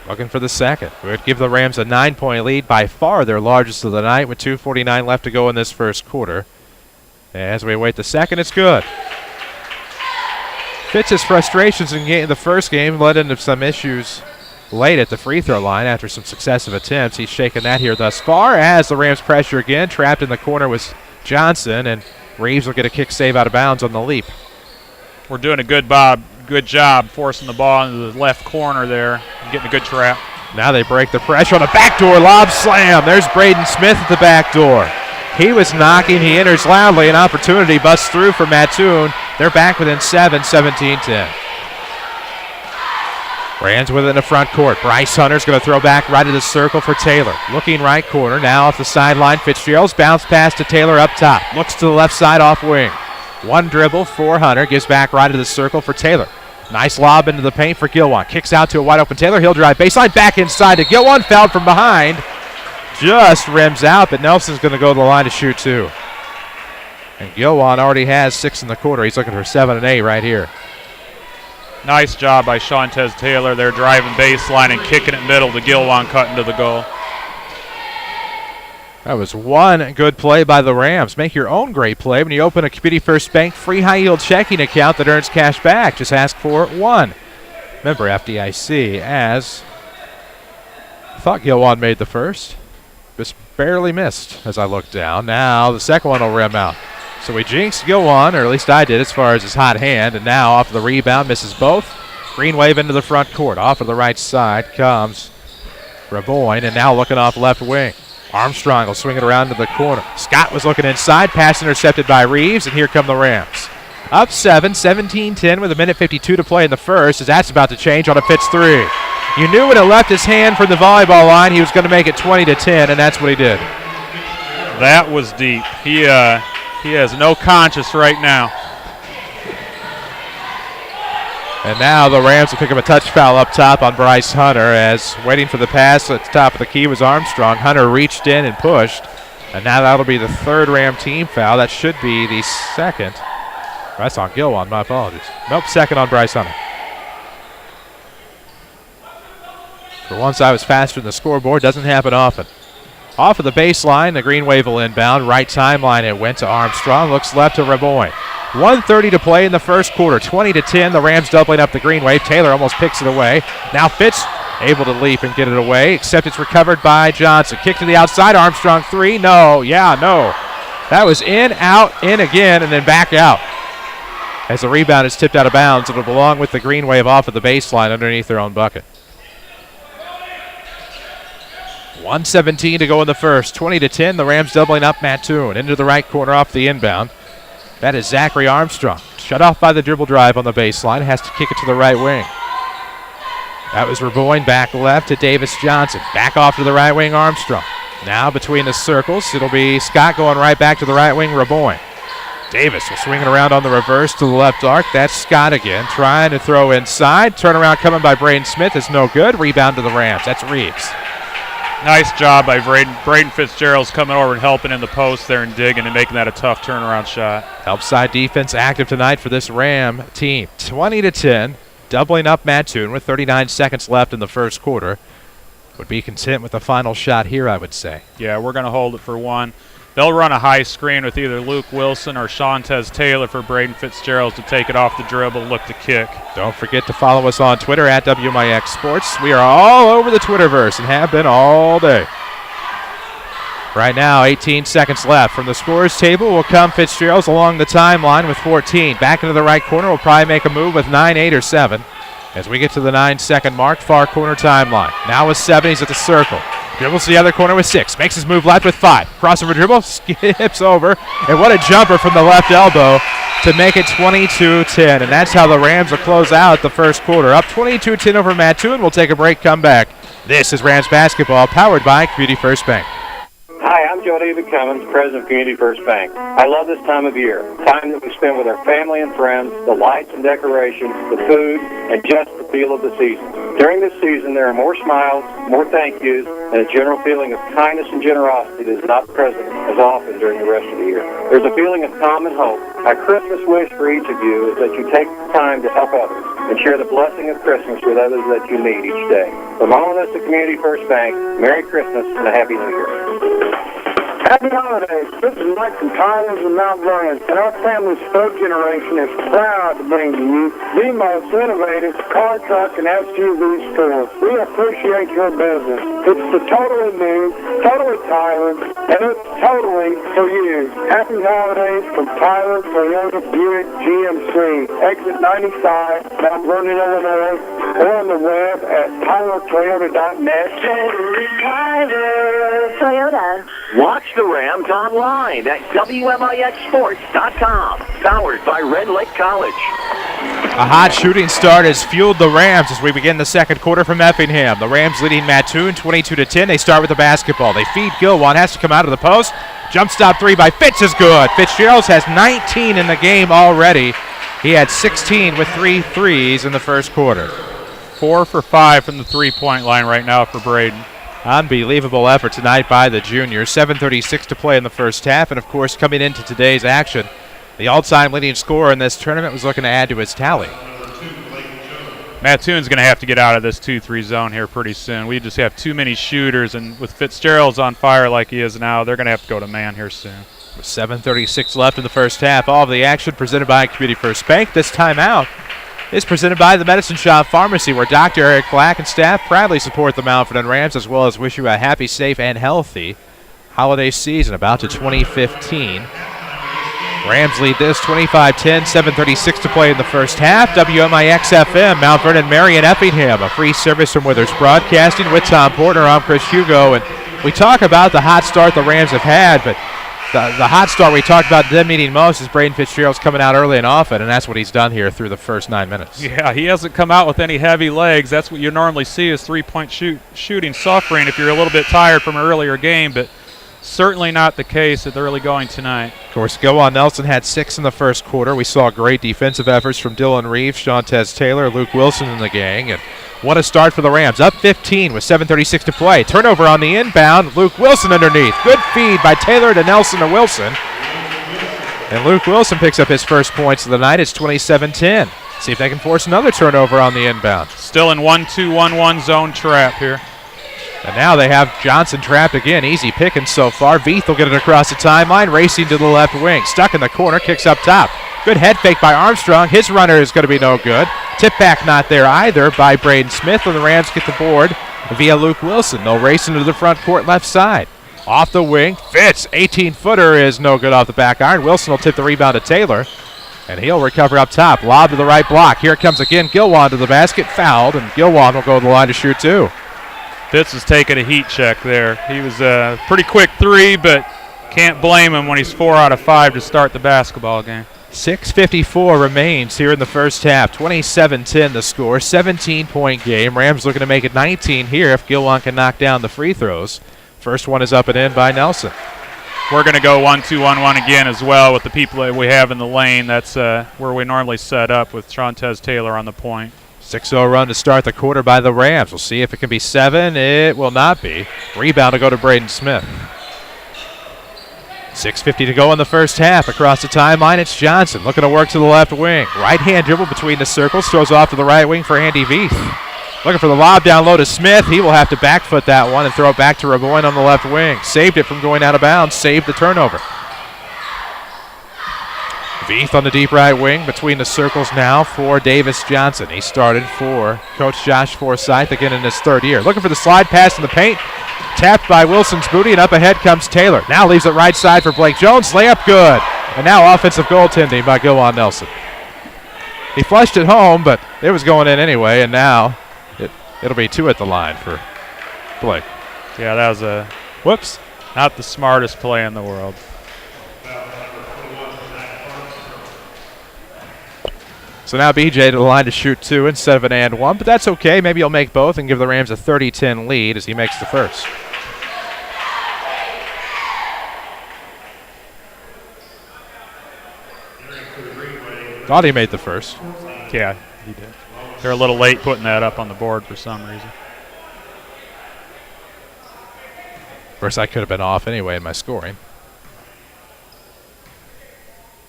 Looking for the second. We would give the Rams a 9-point lead, by far their largest of the night, with 2:49 left to go in this first quarter. As we await the second, it's good. Fitz's frustrations in the first game led into some issues late at the free throw line after some successive attempts. He's shaken that here thus far as the Rams pressure again. Trapped in the corner was Johnson, and Reeves will get a kick save out of bounds on the leap. We're doing a good job forcing the ball into the left corner there and getting a good trap. Now they break the pressure on a backdoor lob slam. There's Braden Smith at the back door. He was knocking. He enters loudly. An opportunity busts through for Mattoon. They're back within 7, 17-10. Rams with it in the front court. Bryce Hunter's going to throw back right of the circle for Taylor. Looking right corner. Now off the sideline. Fitzgerald's bounce pass to Taylor up top. Looks to the left side off wing. One dribble for Hunter. Gives back right of the circle for Taylor. Nice lob into the paint for Gilwan. Kicks out to a wide open Taylor. He'll drive baseline. Back inside to Gilwan. Fouled from behind. Just rims out, but Nelson's going to go to the line to shoot 2. And Gilwan already has 6 in the quarter. He's looking for 7 and 8 right here. Nice job by Shantez Taylor. They're driving baseline and kicking it middle to Gilwan cutting to the goal. That was one good play by the Rams. Make your own great play when you open a Community First Bank free high-yield checking account that earns cash back. Just ask for one. Member FDIC, as I thought Gilwan made the first. Just barely missed as I looked down. Now the second one will rim out. So we jinxed Gilwan, or at least I did as far as his hot hand, and now off of the rebound, misses both. Green wave into the front court. Off of the right side comes Raboyne, and now looking off left wing. Armstrong will swing it around to the corner. Scott was looking inside, pass intercepted by Reeves, and here come the Rams. Up 7, 17-10 with 1:52 to play in the first, as that's about to change on a Fitz 3. You knew when it left his hand from the volleyball line, he was going to make it 20-10, and that's what he did. That was deep. He has no conscience right now. And now the Rams will pick up a touch foul up top on Bryce Hunter, as waiting for the pass at the top of the key was Armstrong. Hunter reached in and pushed, and now that'll be the third Ram team foul. That should be the second. That's on Gilwan, my apologies. Nope, second on Bryce Hunter. For once I was faster than the scoreboard, doesn't happen often. Off of the baseline, the Green Wave will inbound. Right timeline, it went to Armstrong. Looks left to Raboyne. 1:30 to play in the first quarter. 20-10, the Rams doubling up the Green Wave. Taylor almost picks it away. Now Fitz able to leap and get it away, except it's recovered by Johnson. Kick to the outside, Armstrong 3. No. That was in, out, in again, and then back out. As the rebound is tipped out of bounds, it'll belong with the Green Wave off of the baseline underneath their own bucket. 1:17 to go in the first. 20-10, the Rams doubling up Mattoon. Into the right corner off the inbound. That is Zachary Armstrong. Shut off by the dribble drive on the baseline. Has to kick it to the right wing. That was Raboyne back left to Davis Johnson. Back off to the right wing, Armstrong. Now between the circles, it'll be Scott going right back to the right wing, Raboyne. Davis will swing it around on the reverse to the left arc. That's Scott again, trying to throw inside. Turnaround coming by Braden Smith is no good. Rebound to the Rams. That's Reeves. Nice job by Braden Fitzgerald's coming over and helping in the post there and digging and making that a tough turnaround shot. Help side defense active tonight for this Ram team. 20-10, doubling up Mattoon with 39 seconds left in the first quarter. Would be content with the final shot here, I would say. Yeah, we're going to hold it for one. They'll run a high screen with either Luke Wilson or Shantez Taylor for Braden Fitzgerald to take it off the dribble, look to kick. Don't forget to follow us on Twitter at WMIX Sports. We are all over the Twitterverse and have been all day. Right now, 18 seconds left. From the scorers table will come Fitzgerald's along the timeline with 14. Back into the right corner will probably make a move with 9, 8, or 7. As we get to the 9-second mark, far corner timeline. Now with 7, he's at the circle. Dribbles to the other corner with 6. Makes his move left with 5. Crossover dribble, skips over. And what a jumper from the left elbow to make it 22-10. And that's how the Rams will close out the first quarter. Up 22-10 over Mattoon. We'll take a break, come back. This is Rams Basketball, powered by Community First Bank. Hi, I'm Joe David Cummins, President of Community First Bank. I love this time of year, time that we spend with our family and friends, the lights and decorations, the food, and just the feel of the season. During this season, there are more smiles, more thank yous, and a general feeling of kindness and generosity that is not present as often during the rest of the year. There's a feeling of calm and hope. My Christmas wish for each of you is that you take time to help others and share the blessing of Christmas with others that you meet each day. From all of us at Community First Bank, Merry Christmas and a Happy New Year. Happy holidays. This is Mike from Tyler's in Mount Vernon, and our family's third generation is proud to bring to you the most innovative car, truck, and SUV store. We appreciate your business. It's the totally new, totally Tyler, and it's totally for you. Happy holidays from Tyler, Toyota, Buick, GMC. Exit 95, Mount Vernon, Illinois, or on the web at tylertoyota.net. Tyler Toyota. Watch the Rams online at WMIXsports.com. Powered by Red Lake College. A hot shooting start has fueled the Rams as we begin the second quarter from Effingham. The Rams leading Mattoon 22-10. They start with the basketball. They feed Gilwan. Has to come out of the post. Jump stop three by Fitz is good. Fitzgerald has 19 in the game already. He had 16 with 3 threes in the first quarter. 4 for 5 from the three-point line right now for Braden. Unbelievable effort tonight by the juniors. 7:36 to play in the first half. And, of course, coming into today's action, the all-time leading scorer in this tournament was looking to add to his tally. Mattoon's going to have to get out of this 2-3 zone here pretty soon. We just have too many shooters, and with Fitzgerald's on fire like he is now, they're going to have to go to man here soon. With 7:36 left in the first half, all of the action presented by Community First Bank. This timeout is presented by the Medicine Shop Pharmacy, where Dr. Eric Black and staff proudly support the Mount Vernon Rams, as well as wish you a happy, safe, and healthy holiday season about to 2015. Rams lead this 25-10, 7:36 to play in the first half. WMIX FM, Mount Vernon, Marion, Effingham, a free service from Withers Broadcasting with Tom Portner. I'm Chris Hugo, and we talk about the hot start the Rams have had, but the hot start we talked about them needing most is Braden Fitzgerald's coming out early and often, and that's what he's done here through the first 9 minutes. Yeah, he hasn't come out with any heavy legs. That's what you normally see is three-point shooting suffering if you're a little bit tired from an earlier game, but certainly not the case at the early going tonight. Of course, Gilwan Nelson had 6 in the first quarter. We saw great defensive efforts from Dylan Reeves, Shantez Taylor, Luke Wilson in the gang, and what a start for the Rams. Up 15 with 7:36 to play. Turnover on the inbound. Luke Wilson underneath. Good feed by Taylor to Nelson to Wilson. And Luke Wilson picks up his first points of the night. It's 27-10. See if they can force another turnover on the inbound. Still in 1-2-1-1 zone trap here. And now they have Johnson trapped again. Easy pickings so far. Veith will get it across the timeline, racing to the left wing. Stuck in the corner, kicks up top. Good head fake by Armstrong. His runner is going to be no good. Tip back not there either by Braden Smith, and the Rams get the board via Luke Wilson. They'll race into the front court left side. Off the wing, Fitz, 18-footer is no good off the back iron. Wilson will tip the rebound to Taylor, and he'll recover up top. Lob to the right block. Here it comes again. Gilwan to the basket, fouled, and Gilwan will go to the line to shoot two. Fitz is taking a heat check there. He was a pretty quick three, but can't blame him when he's 4 out of 5 to start the basketball game. 6:54 remains here in the first half. 27-10 the score. 17-point game. Rams looking to make it 19 here if Gilwan can knock down the free throws. First one is up and in by Nelson. We're going to go 1-2-1-1 again as well with the people that we have in the lane. That's where we normally set up with Shantez Taylor on the point. 6-0 run to start the quarter by the Rams. We'll see if it can be 7. It will not be. Rebound to go to Braden Smith. 6:50 to go in the first half. Across the timeline, it's Johnson looking to work to the left wing. Right-hand dribble between the circles. Throws off to the right wing for Andy Veith. Looking for the lob down low to Smith. He will have to back foot that one and throw it back to Raboyne on the left wing. Saved it from going out of bounds. Saved the turnover. Veith on the deep right wing between the circles now for Davis Johnson. He started for Coach Josh Forsythe again in his third year. Looking for the slide pass in the paint. Tapped by Wilson's booty, and up ahead comes Taylor. Now leaves it right side for Blake Jones. Layup good. And now offensive goaltending by Gilwan Nelson. He flushed it home, but it was going in anyway, and now it'll be 2 at the line for Blake. Yeah, that was not the smartest play in the world. So now BJ to the line to shoot 2 instead of an and 1, but that's okay. Maybe he'll make both and give the Rams a 30-10 lead as he makes the first. Thought he made the first. Yeah, he did. They're a little late putting that up on the board for some reason. Of course, I could have been off anyway in my scoring.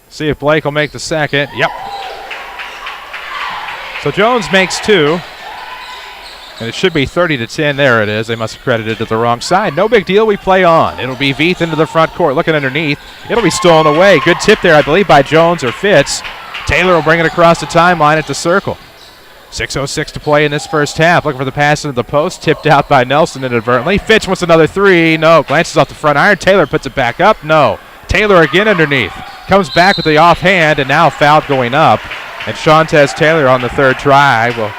See if Blake will make the second. Yep. So Jones makes 2. And it should be 30-10. There it is. They must have credited to the wrong side. No big deal. We play on. It'll be Veith into the front court. Looking underneath. It'll be stolen away. Good tip there, I believe, by Jones or Fitz. Taylor will bring it across the timeline at the circle. 6:06 to play in this first half. Looking for the pass into the post. Tipped out by Nelson inadvertently. Fitz wants another three. No. Glances off the front iron. Taylor puts it back up. No. Taylor again underneath. Comes back with the offhand and now fouled going up. And Shantez Taylor on the third try will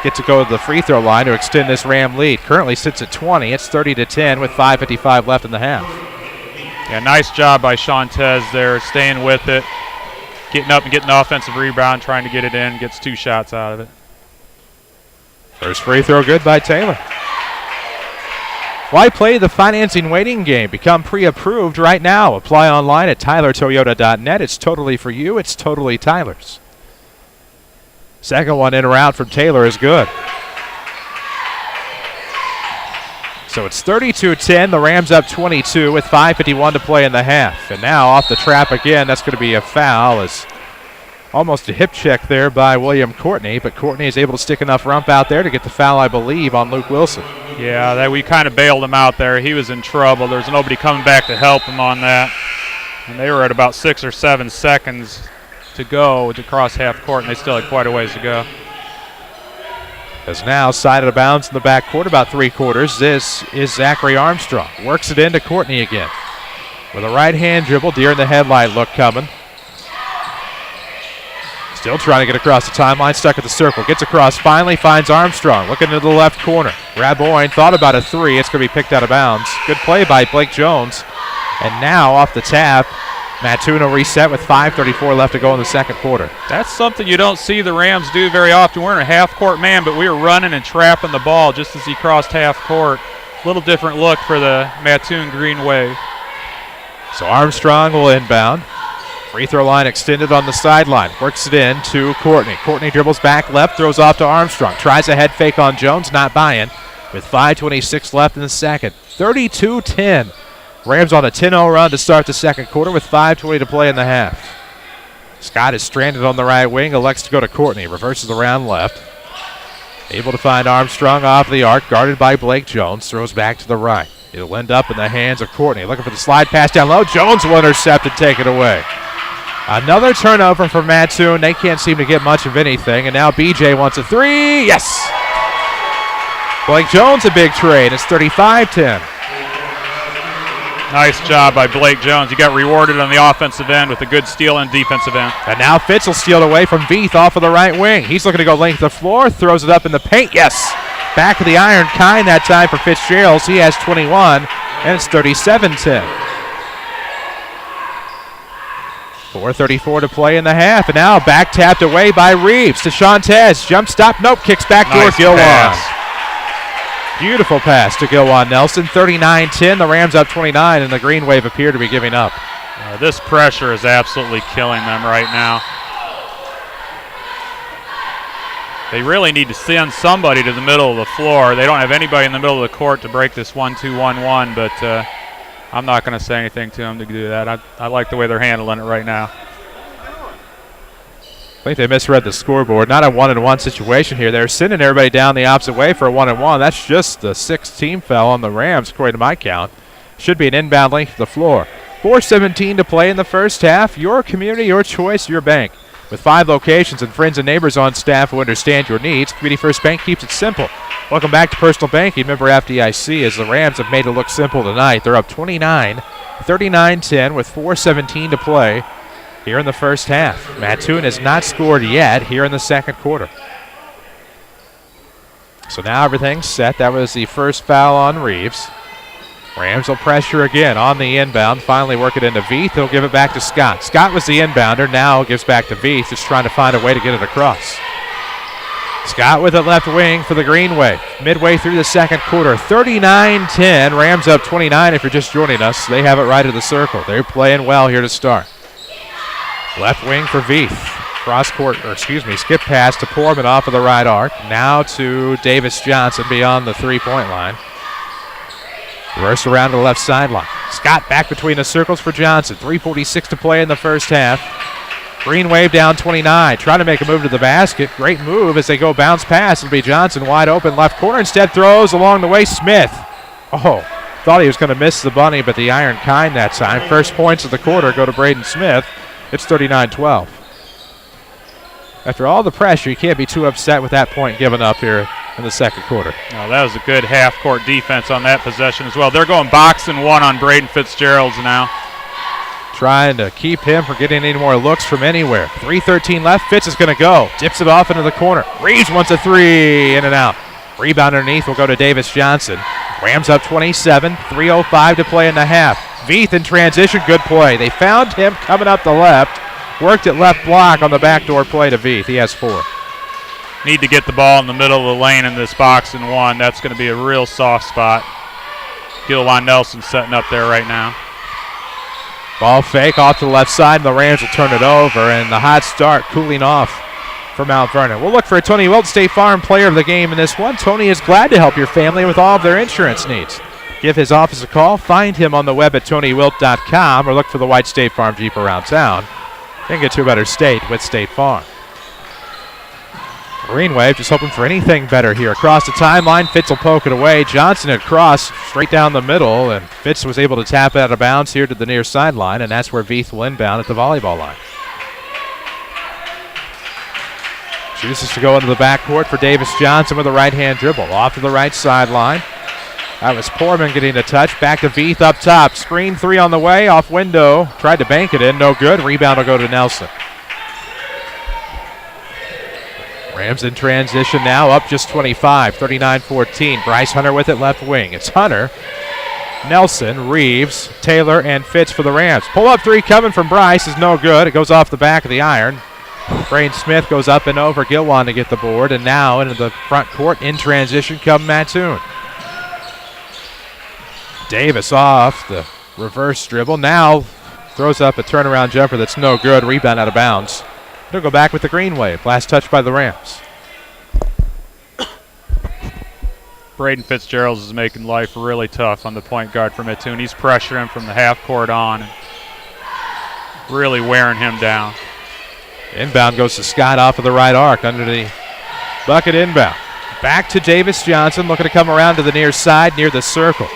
get to go to the free throw line to extend this Ram lead. Currently sits at 20. It's 30-10 with 5:55 left in the half. Yeah, nice job by Shantez there, staying with it, getting up and getting the offensive rebound, trying to get it in, gets 2 shots out of it. First free throw good by Taylor. Why play the financing waiting game? Become pre-approved right now. Apply online at tylertoyota.net. It's totally for you. It's totally Tyler's. Second one in or out from Taylor is good. So it's 32-10. The Rams up 22 with 5:51 to play in the half. And now off the trap again. That's going to be a foul. It's almost a hip check there by William Courtney, but Courtney is able to stick enough rump out there to get the foul, I believe, on Luke Wilson. Yeah, we kind of bailed him out there. He was in trouble. There's nobody coming back to help him on that. And they were at about 6 or 7 seconds to go to cross half court, and they still had quite a ways to go. As now side of the bounds in the back court, about 3/4. This is Zachary Armstrong. Works it into Courtney again. With a right-hand dribble, deer in the headlight look coming. Still trying to get across the timeline, stuck at the circle. Gets across, finally finds Armstrong. Looking into the left corner. Raboyne thought about a three. It's going to be picked out of bounds. Good play by Blake Jones. And now off the tap, Mattoon will reset with 5:34 left to go in the second quarter. That's something you don't see the Rams do very often. We're in a half-court man, but we were running and trapping the ball just as he crossed half court. A little different look for the Mattoon Green Wave. So Armstrong will inbound. Free throw line extended on the sideline. Works it in to Courtney. Courtney dribbles back left, throws off to Armstrong. Tries a head fake on Jones, not buying. With 5:26 left in the second. 32-10. Rams on a 10-0 run to start the second quarter with 5:20 to play in the half. Scott is stranded on the right wing, elects to go to Courtney. Reverses around left. Able to find Armstrong off the arc, guarded by Blake Jones. Throws back to the right. It'll end up in the hands of Courtney. Looking for the slide pass down low. Jones will intercept and take it away. Another turnover for Mattoon. They can't seem to get much of anything. And now BJ wants a three. Yes! Blake Jones a big trade. It's 35-10. Nice job by Blake Jones. He got rewarded on the offensive end with a good steal and defensive end. And now Fitz will steal it away from Veith off of the right wing. He's looking to go length the floor. Throws it up in the paint. Yes! Back of the iron kind that time for Fitzgerald. He has 21. And it's 37-10. 4:34 to play in the half, and now back tapped away by Reeves to Shantez. Jump stop, nope, kicks back door, Gilwan. Beautiful pass to Gilwan Nelson. 39-10, the Rams up 29, and the Green Wave appear to be giving up. This pressure is absolutely killing them right now. They really need to send somebody to the middle of the floor. They don't have anybody in the middle of the court to break this 1-2-1-1, but I'm not going to say anything to them to do that. I like the way they're handling it right now. I think they misread the scoreboard. Not a 1-on-1 situation here. They're sending everybody down the opposite way for a 1-on-1. That's just the 6th team foul on the Rams, according to my count. Should be an inbound length to the floor. 4:17 to play in the first half. Your community, your choice, your bank. With 5 locations and friends and neighbors on staff who understand your needs, Community First Bank keeps it simple. Welcome back to Personal Banking. Member FDIC, as the Rams have made it look simple tonight. They're up 29, 39-10 with 4:17 to play here in the first half. Mattoon has not scored yet here in the second quarter. So now everything's set. That was the first foul on Reeves. Rams will pressure again on the inbound. Finally work it into Veith. He'll give it back to Scott. Scott was the inbounder. Now gives back to Veith. Just trying to find a way to get it across. Scott with it left wing for the Green Wave. Midway through the second quarter. 39-10. Rams up 29 if you're just joining us. They have it right at the circle. They're playing well here to start. Left wing for Veith. Cross court, or excuse me, skip pass to Portman off of the right arc. Now to Davis Johnson beyond the three-point line. Reverse around to the left sideline. Scott back between the circles for Johnson. 3:46 to play in the first half. Green Wave down 29, trying to make a move to the basket. Great move as they go bounce pass. It'll be Johnson wide open left corner. Instead throws along the way Smith. Oh, thought he was going to miss the bunny, but the iron kind that time. First points of the quarter go to Braden Smith. It's 39-12. After all the pressure, you can't be too upset with that point given up here in the second quarter. Oh, that was a good half-court defense on that possession as well. They're going box and one on Braden Fitzgerald's now. Trying to keep him from getting any more looks from anywhere. 3:13 left. Fitz is going to go. Dips it off into the corner. Reeves wants a three. In and out. Rebound underneath will go to Davis Johnson. Rams up 27. 3:05 to play in the half. Veith in transition. Good play. They found him coming up the left. Worked at left block on the backdoor play to Veith. He has 4. Need to get the ball in the middle of the lane in this box and one. That's going to be a real soft spot. Gilwan Nelson setting up there right now. Ball fake off to the left side, and the Rams will turn it over, and the hot start cooling off for Mount Vernon. We'll look for a Tony Wilt State Farm player of the game in this one. Tony is glad to help your family with all of their insurance needs. Give his office a call. Find him on the web at TonyWilt.com or look for the white State Farm Jeep around town. Then get to a better state with State Farm. Green Wave just hoping for anything better here. Across the timeline, Fitz will poke it away. Johnson across, straight down the middle, and Fitz was able to tap it out of bounds here to the near sideline, and that's where Veith will inbound at the volleyball line. Chooses to go into the backcourt for Davis Johnson with a right-hand dribble. Off to the right sideline. That was Portman getting a touch. Back to Veith up top. Screen three on the way, off window. Tried to bank it in, no good. Rebound will go to Nelson. Rams in transition now, up just 25, 39-14. Bryce Hunter with it left wing. It's Hunter, Nelson, Reeves, Taylor, and Fitz for the Rams. Pull-up three coming from Bryce is no good. It goes off the back of the iron. Braden Smith goes up and over Gilwan to get the board, and now into the front court in transition come Mattoon. Davis off the reverse dribble. Now throws up a turnaround jumper that's no good. Rebound out of bounds. They'll go back with the Green Wave. Last touch by the Rams. Braden Fitzgerald is making life really tough on the point guard for Mattoon. He's pressuring from the half court on and really wearing him down. Inbound goes to Scott off of the right arc under the bucket inbound. Back to Davis Johnson, looking to come around to the near side, near the circle.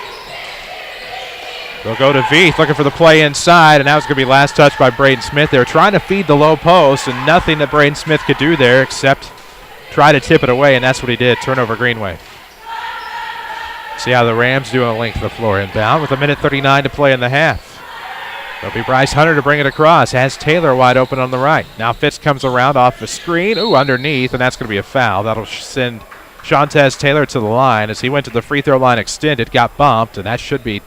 They'll go to Veith, looking for the play inside, and that was going to be last touch by Braden Smith. They were trying to feed the low post, and nothing that Braden Smith could do there except try to tip it away, and that's what he did. Turnover Green Wave. See how the Rams do on the length of the floor inbound with 1:39 to play in the half. It'll be Bryce Hunter to bring it across. Has Taylor wide open on the right. Now Fitz comes around off the screen. Ooh, underneath, and that's going to be a foul. That'll send Shantez Taylor to the line. As he went to the free throw line extended, got bumped, and that should be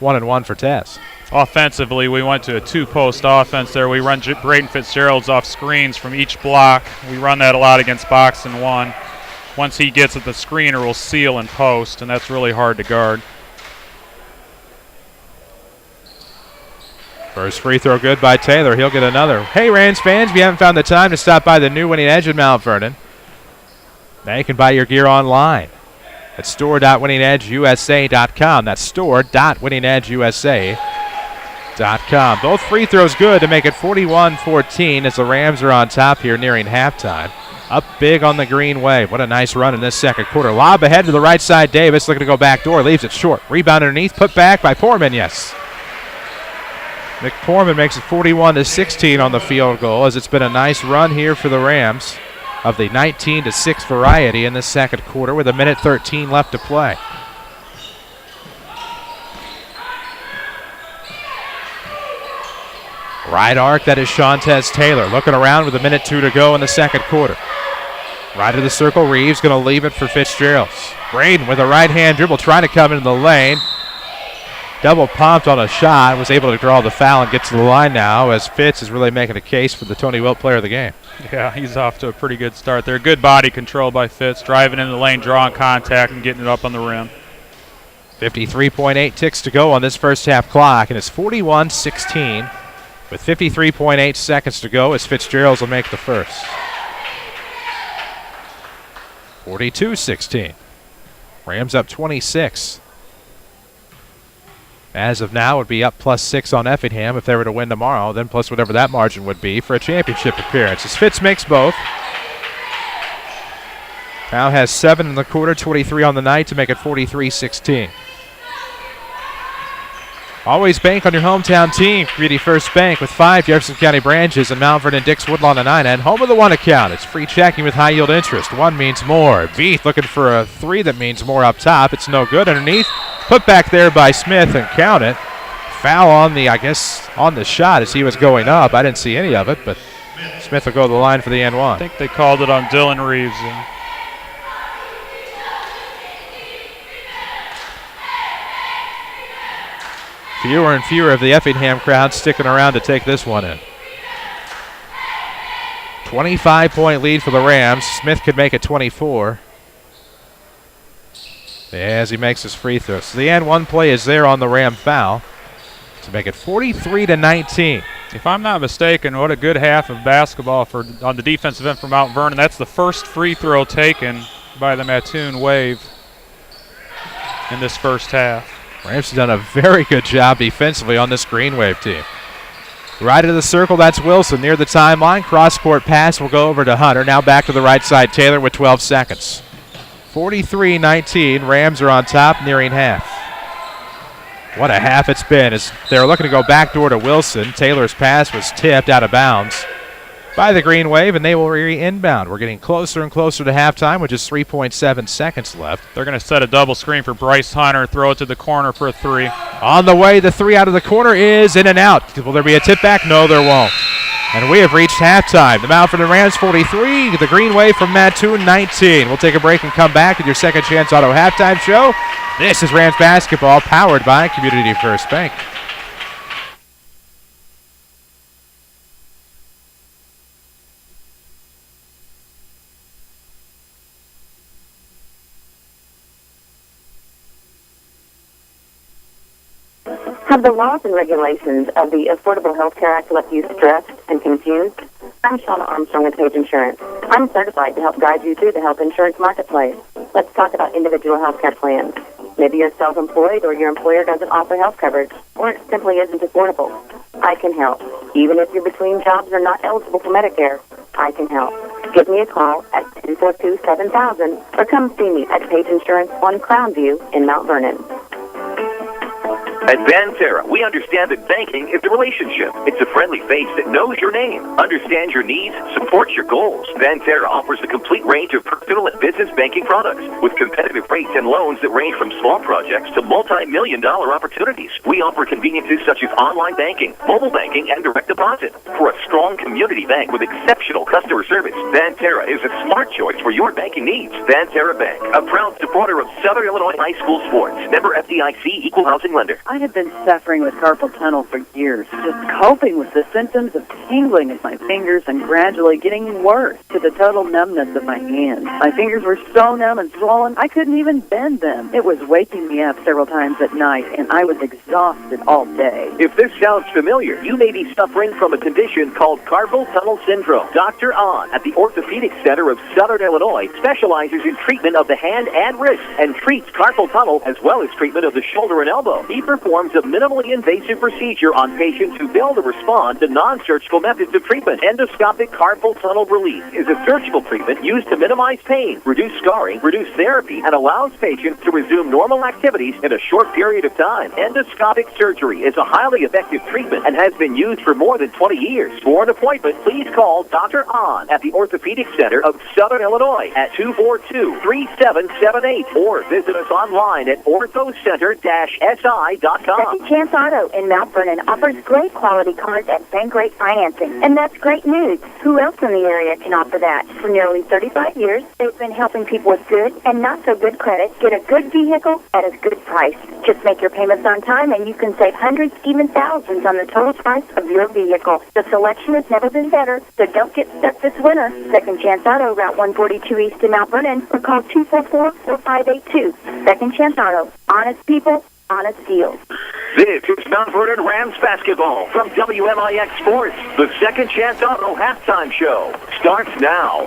1-and-1 for Tez. Offensively, we went to a two-post offense there. We run Braden Fitzgerald's off screens from each block. We run that a lot against box and one. Once he gets at the screener, we'll seal and post, and that's really hard to guard. First free throw good by Taylor. He'll get another. Hey, Rams fans, if you haven't found the time to stop by the new Winning Edge in Mount Vernon, now you can buy your gear online at store.winningedgeusa.com. That's store.winningedgeusa.com. Both free throws good to make it 41-14 as the Rams are on top here nearing halftime. Up big on the Green Wave. What a nice run in this second quarter. Lob ahead to the right side. Davis looking to go back door. Leaves it short. Rebound underneath. Put back by Portman. Yes. Nick Portman makes it 41-16 on the field goal as it's been a nice run here for the Rams of the 19-6 variety in the second quarter with 1:13 left to play. Right arc, that is Shantez Taylor. Looking around with 1:02 to go in the second quarter. Right of the circle, Reeves going to leave it for Fitzgerald. Braden with a right-hand dribble trying to come into the lane. Double pumped on a shot, was able to draw the foul and get to the line now as Fitz is really making a case for the Tony Wilt player of the game. Yeah, he's off to a pretty good start there. Good body control by Fitz, driving in the lane, drawing contact, and getting it up on the rim. 53.8 ticks to go on this first half clock, and it's 41-16 with 53.8 seconds to go as Fitzgerald will make the first. 42-16. Rams up 26. As of now, would be up +6 on Effingham if they were to win tomorrow, then plus whatever that margin would be for a championship appearance. As Fitz makes both. Now has 7 in the quarter, 23 on the night to make it 43-16. Always bank on your hometown team. Community First Bank with 5 Jefferson County branches in Mount Vernon, Dix, Woodlawn, and 9 and home of the 1 account. It's free checking with high yield interest. 1 means more. Beath looking for a 3 that means more up top. It's no good underneath. Put back there by Smith and count it. Foul on the, on the shot as he was going up. I didn't see any of it, but Smith will go to the line for the N1. I think they called it on Dylan Reeves. Fewer and fewer of the Effingham crowd sticking around to take this one in. 25-point lead for the Rams. Smith could make it 24 as he makes his free throw. So the N1 play is there on the Ram foul to make it 43-19. If I'm not mistaken, what a good half of basketball on the defensive end for Mount Vernon. That's the first free throw taken by the Mattoon Wave in this first half. Rams have done a very good job defensively on this Green Wave team. Right of the circle, that's Wilson near the timeline. Cross-court pass will go over to Hunter. Now back to the right side, Taylor with 12 seconds. 43-19, Rams are on top, nearing half. What a half it's been as they're looking to go backdoor to Wilson. Taylor's pass was tipped out of bounds by the Green Wave, and they will re-inbound. We're getting closer and closer to halftime with just 3.7 seconds left. They're going to set a double screen for Bryce Hunter, throw it to the corner for a 3. On the way, the 3 out of the corner is in and out. Will there be a tip back? No, there won't. And we have reached halftime. The Mount Vernon Rams 43, the Green Wave from Mattoon 19. We'll take a break and come back with your Second Chance Auto halftime show. This is Rams basketball powered by Community First Bank. Have the laws and regulations of the Affordable Health Care Act left you stressed and confused? I'm Shauna Armstrong with Page Insurance. I'm certified to help guide you through the health insurance marketplace. Let's talk about individual health care plans. Maybe you're self-employed or your employer doesn't offer health coverage, or it simply isn't affordable. I can help. Even if you're between jobs or not eligible for Medicare, I can help. Give me a call at 242-7000 or come see me at Page Insurance on Crownview in Mount Vernon. At Banterra, we understand that banking is a relationship. It's a friendly face that knows your name, understands your needs, supports your goals. Banterra offers a complete range of personal and business banking products with competitive rates and loans that range from small projects to multi-million-dollar opportunities. We offer conveniences such as online banking, mobile banking, and direct deposit. For a strong community bank with exceptional customer service, Banterra is a smart choice for your banking needs. Banterra Bank, a proud supporter of Southern Illinois High School sports. Member FDIC, Equal Housing Lender. I have been suffering with carpal tunnel for years, just coping with the symptoms of tingling in my fingers and gradually getting worse to the total numbness of my hands. My fingers were so numb and swollen, I couldn't even bend them. It was waking me up several times at night, and I was exhausted all day. If this sounds familiar, you may be suffering from a condition called carpal tunnel syndrome. Dr. Ahn at the Orthopedic Center of Southern Illinois specializes in treatment of the hand and wrist and treats carpal tunnel as well as treatment of the shoulder and elbow. He performs a minimally invasive procedure on patients who fail to respond to non-surgical methods of treatment. Endoscopic carpal tunnel release is a surgical treatment used to minimize pain, reduce scarring, reduce therapy, and allows patients to resume normal activities in a short period of time. Endoscopic surgery is a highly effective treatment and has been used for more than 20 years. For an appointment, please call Dr. Ahn at the Orthopedic Center of Southern Illinois at 242-3778 or visit us online at orthocenter-si.com. Second Chance Auto in Mount Vernon offers great quality cars at bank rate financing, and that's great news. Who else in the area can offer that? For nearly 35 years, they've been helping people with good and not so good credit get a good vehicle at a good price. Just make your payments on time and you can save hundreds, even thousands on the total price of your vehicle. The selection has never been better, so don't get stuck this winter. Second Chance Auto, Route 142 East in Mount Vernon, or call 244-4582. Second Chance Auto. Honest people, honest deals. This is Mount Vernon Rams Basketball from WMIX Sports. The Second Chance Auto halftime show starts now.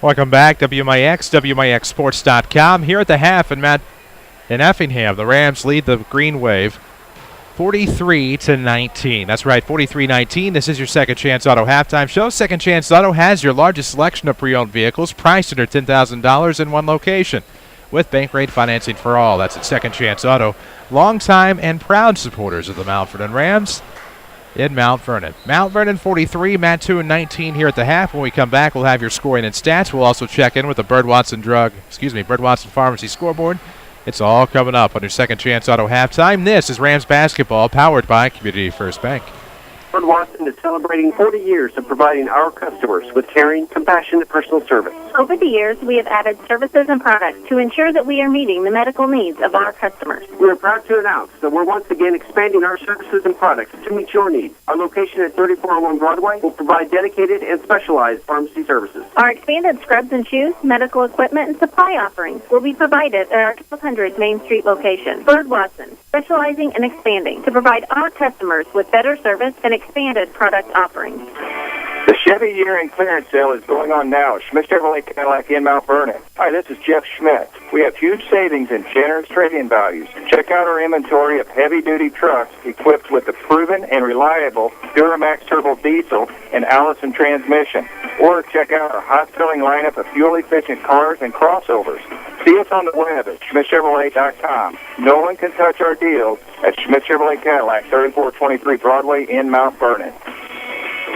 Welcome back, WMIX, WMIXsports.com. Here at the half in in Effingham. The Rams lead the Green Wave 43-19. That's right, 43-19. This is your Second Chance Auto halftime show. Second Chance Auto has your largest selection of pre-owned vehicles priced under $10,000 in one location with bank rate financing for all. That's at Second Chance Auto. Longtime and proud supporters of the Mount Vernon Rams in Mount Vernon. Mount Vernon 43, Mattoon 19 here at the half. When we come back, we'll have your scoring and stats. We'll also check in with the Bird Watson Pharmacy scoreboard. It's all coming up on your Second Chance Auto halftime. This is Rams Basketball, powered by Community First Bank. Bird Watson is celebrating 40 years of providing our customers with caring, compassionate personal service. Over the years, we have added services and products to ensure that we are meeting the medical needs of our customers. We are proud to announce that we're once again expanding our services and products to meet your needs. Our location at 3401 Broadway will provide dedicated and specialized pharmacy services. Our expanded scrubs and shoes, medical equipment, and supply offerings will be provided at our 1200 Main Street location. Bird Watson, specializing and expanding to provide our customers with better service and expanded product offerings. The Chevy year-end clearance sale is going on now at Schmidt Chevrolet Cadillac in Mount Vernon. Hi, this is Jeff Schmidt. We have huge savings and generous trade-in values. Check out our inventory of heavy-duty trucks equipped with the proven and reliable Duramax Turbo Diesel and Allison transmission. Or check out our hot-selling lineup of fuel-efficient cars and crossovers. See us on the web at SchmidtChevrolet.com. No one can touch our deals at Schmidt Chevrolet Cadillac, 3423 Broadway in Mount Vernon.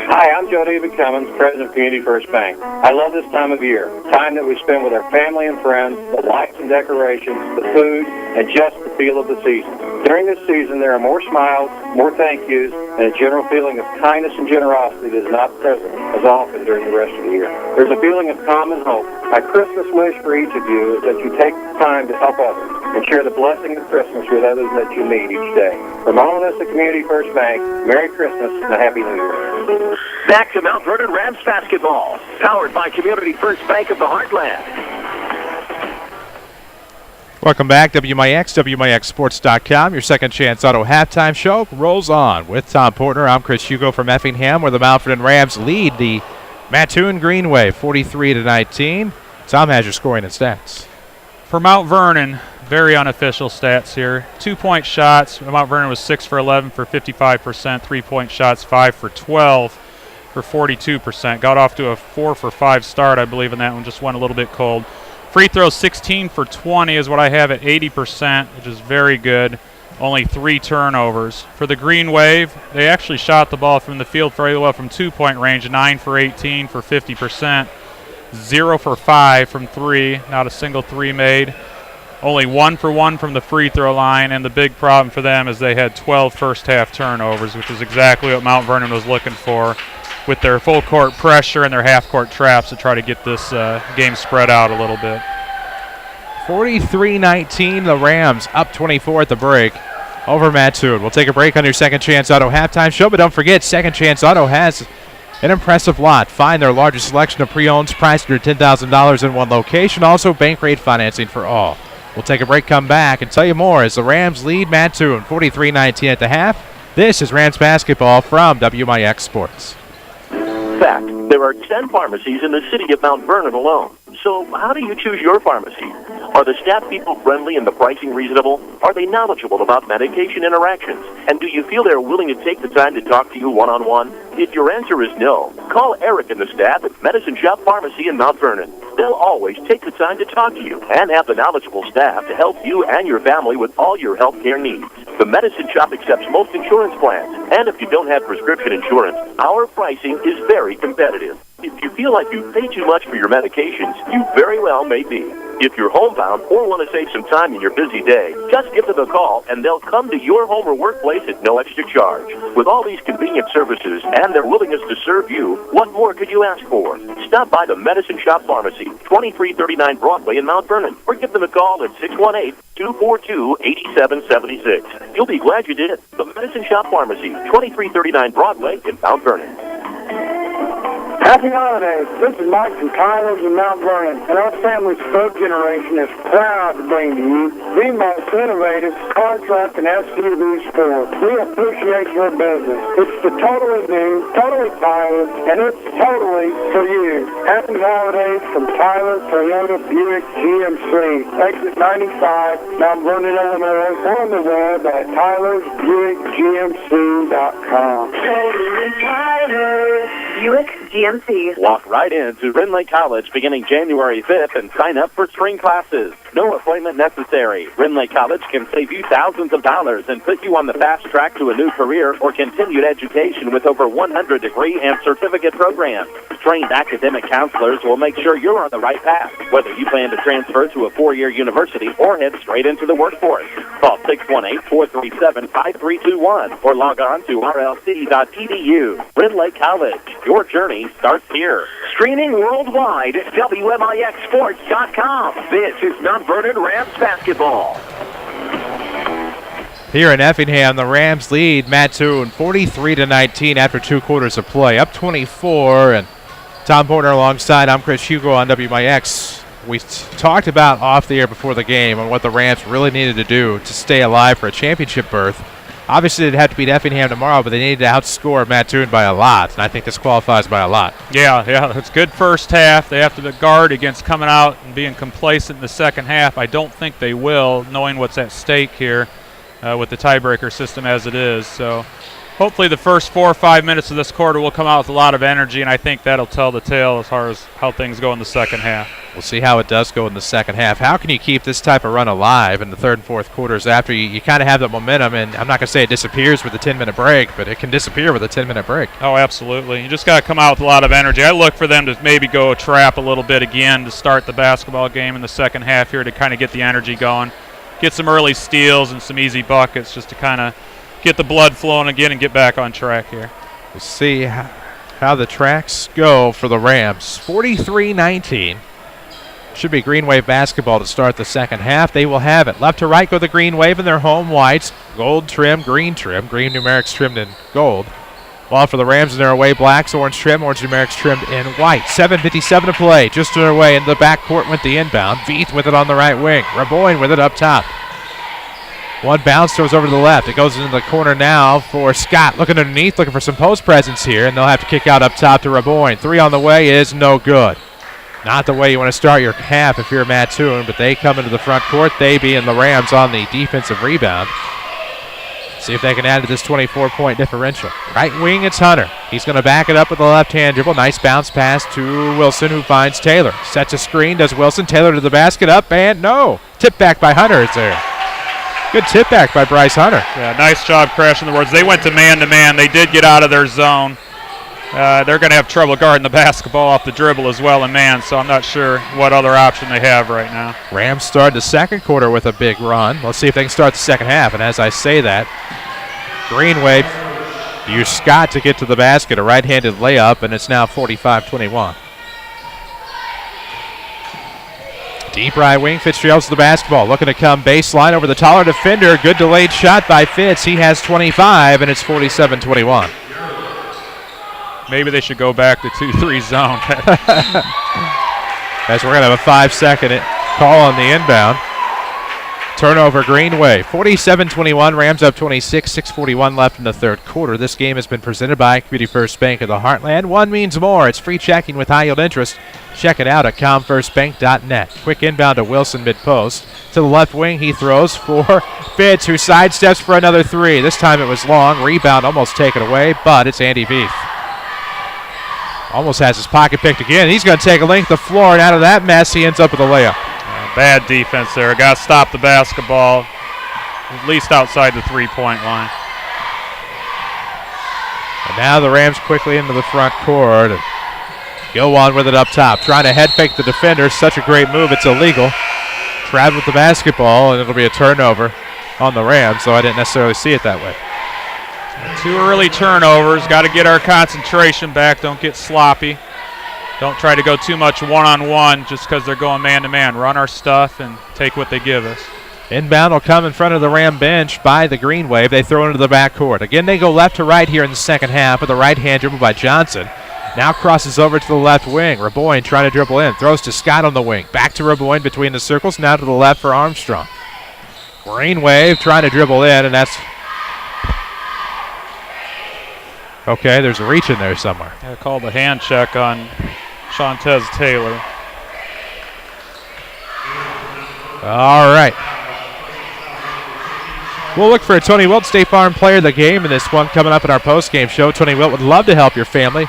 Hi, I'm Joe David Cummins, President of Community First Bank. I love this time of year, time that we spend with our family and friends, the lights and decorations, the food, and just the feel of the season. During this season, there are more smiles, more thank yous, and a general feeling of kindness and generosity that is not present as often during the rest of the year. There's a feeling of calm and hope. My Christmas wish for each of you is that you take the time to help others and share the blessing of Christmas with others that you meet each day. From all of us at Community First Bank, Merry Christmas and a Happy New Year. Back to Mount Vernon Rams Basketball, powered by Community First Bank of the Heartland. Welcome back, WMIX, WMIXSports.com. Your Second Chance Auto halftime show rolls on with Tom Portner. I'm Chris Hugo from Effingham, where the Mount Vernon Rams lead the Mattoon Green Wave 43-19. Tom has your scoring and stats. For Mount Vernon, very unofficial stats here. 2-point shots. Mount Vernon was 6 for 11 for 55%. 3-point shots, 5 for 12 for 42%. Got off to a 4 for 5 start, I believe, in that one. Just went a little bit cold. Free throws 16 for 20 is what I have at 80%, which is very good. Only 3 turnovers. For the Green Wave, they actually shot the ball from the field very well from 2-point range. 9 for 18 for 50%. 0 for 5 from 3. Not a single 3 made. Only 1 for 1 from the free throw line, and the big problem for them is they had 12 first-half turnovers, which is exactly what Mount Vernon was looking for with their full-court pressure and their half-court traps to try to get this game spread out a little bit. 43-19, the Rams up 24 at the break over Mattoon. We'll take a break on your Second Chance Auto halftime show, but don't forget, Second Chance Auto has an impressive lot. Find their largest selection of pre-owns priced under $10,000 in one location. Also, bank rate financing for all. We'll take a break, come back, and tell you more as the Rams lead Mattoon 43-19 at the half. This is Rams Basketball from WMIX Sports. Fact, there are 10 pharmacies in the city of Mount Vernon alone. So how do you choose your pharmacy? Are the staff people friendly and the pricing reasonable? Are they knowledgeable about medication interactions? And do you feel they're willing to take the time to talk to you one-on-one? If your answer is no, call Eric and the staff at Medicine Shop Pharmacy in Mount Vernon. They'll always take the time to talk to you and have the knowledgeable staff to help you and your family with all your health care needs. The Medicine Shop accepts most insurance plans, and if you don't have prescription insurance, our pricing is very competitive. If you feel like you pay too much for your medications, you very well may be. If you're homebound or want to save some time in your busy day, just give them a call and they'll come to your home or workplace at no extra charge. With all these convenient services and their willingness to serve you, what more could you ask for? Stop by the Medicine Shop Pharmacy, 2339 Broadway in Mount Vernon, or give them a call at 618-242-8776. You'll be glad you did. The Medicine Shop Pharmacy, 2339 Broadway in Mount Vernon. Happy holidays. This is Mike from Tyler's in Mount Vernon, and our family's third generation is proud to bring to you the most innovative car truck and SUV store. We appreciate your business. It's the totally new, totally Tyler, and it's totally for you. Happy holidays from Tyler, Toyota, Buick, GMC. Exit 95, Mount Vernon, Illinois, or on the web at tylersbuickgmc.com. Tyler, Buick GMC. Walk right into Rinley College beginning January 5th and sign up for spring classes. No appointment necessary. Rinley College can save you thousands of dollars and put you on the fast track to a new career or continued education with over 100 degree and certificate programs. Trained academic counselors will make sure you're on the right path, whether you plan to transfer to a four-year university or head straight into the workforce. Call 618-437-5321 or log on to rlc.edu. Rinley College, your journey starts here. Streaming worldwide at WMIXSports.com. This is Mount Vernon Rams Basketball. Here in Effingham, the Rams lead Mattoon 43-19 after 2 quarters of play. Up 24, and Tom Portner alongside. I'm Chris Hugo on WMIX. We talked about off the air before the game on what the Rams really needed to do to stay alive for a championship berth. Obviously, they'd have to beat Effingham tomorrow, but they needed to outscore Mattoon by a lot, and I think this qualifies by a lot. Yeah, it's good first half. They have to guard against coming out and being complacent in the second half. I don't think they will, knowing what's at stake here with the tiebreaker system as it is. So hopefully the first 4 or 5 minutes of this quarter will come out with a lot of energy, and I think that'll tell the tale as far as how things go in the second half. We'll see how it does go in the second half. How can you keep this type of run alive in the third and fourth quarters after you kind of have that momentum? And I'm not going to say it disappears with a 10-minute break, but it can disappear with a 10-minute break. Oh, absolutely. You just got to come out with a lot of energy. I look for them to maybe go trap a little bit again to start the basketball game in the second half here to kind of get the energy going, get some early steals and some easy buckets just to kind of get the blood flowing again and get back on track here. We'll see how the tracks go for the Rams. 43-19. Should be Green Wave basketball to start the second half. They will have it. Left to right go the Green Wave in their home whites. Gold trim, green numerics trimmed in gold. While for the Rams in their away blacks, orange numerics trimmed in white. 7:57 to play. Just underway into the backcourt went the inbound. Veith with it on the right wing. Raboyne with it up top. One bounce throws over to the left. It goes into the corner now for Scott. Looking underneath, looking for some post presence here, and they'll have to kick out up top to Raboyne. 3 on the way is no good. Not the way you want to start your half if you're Mattoon, but they come into the front court. They being the Rams on the defensive rebound. See if they can add to this 24-point differential. Right wing, it's Hunter. He's going to back it up with the left-hand dribble. Nice bounce pass to Wilson, who finds Taylor. Sets a screen, does Wilson. Taylor to the basket, up, and no. Tip back by Hunter is there. Good tip back by Bryce Hunter. Yeah, nice job crashing the boards. They went to man-to-man. They did get out of their zone. They're going to have trouble guarding the basketball off the dribble as well in man, so I'm not sure what other option they have right now. Rams started the second quarter with a big run. Let's see if they can start the second half. And as I say that, Green Wave used Scott to get to the basket, a right-handed layup, and it's now 45-21. Deep right wing, Fitzgerald's to the basketball. Looking to come baseline over the taller defender. Good delayed shot by Fitz. He has 25, and it's 47-21. Maybe they should go back to 2-3 zone. As we're going to have a 5-second call on the inbound. Turnover, Green Wave. 47-21, Rams up 26, 6:41 left in the third quarter. This game has been presented by Community First Bank of the Heartland. One means more. It's free checking with high yield interest. Check it out at comfirstbank.net. Quick inbound to Wilson mid-post. To the left wing, he throws for Fitz, who sidesteps for another 3. This time it was long. Rebound almost taken away, but it's Andy Veith. Almost has his pocket picked again. He's going to take a length of floor, and out of that mess, he ends up with a layup. Bad defense there. Got to stop the basketball, at least outside the three-point line. And now the Rams quickly into the front court. Go on with it up top. Trying to head fake the defender. Such a great move. It's illegal. Trapped with the basketball, and it'll be a turnover on the Rams, so I didn't necessarily see it that way. 2 early turnovers. Got to get our concentration back. Don't get sloppy. Don't try to go too much one-on-one just because they're going man-to-man. Run our stuff and take what they give us. Inbound will come in front of the Ram bench by the Green Wave. They throw into the backcourt. Again, they go left to right here in the second half with a right-hand dribble by Johnson. Now crosses over to the left wing. Raboyne trying to dribble in. Throws to Scott on the wing. Back to Raboyne between the circles. Now to the left for Armstrong. Green Wave trying to dribble in, and that's... Okay, there's a reach in there somewhere. I called the hand check on Shantez Taylor. All right. We'll look for a Tony Wilt State Farm Player of the Game in this one coming up in our post-game show. Tony Wilt would love to help your family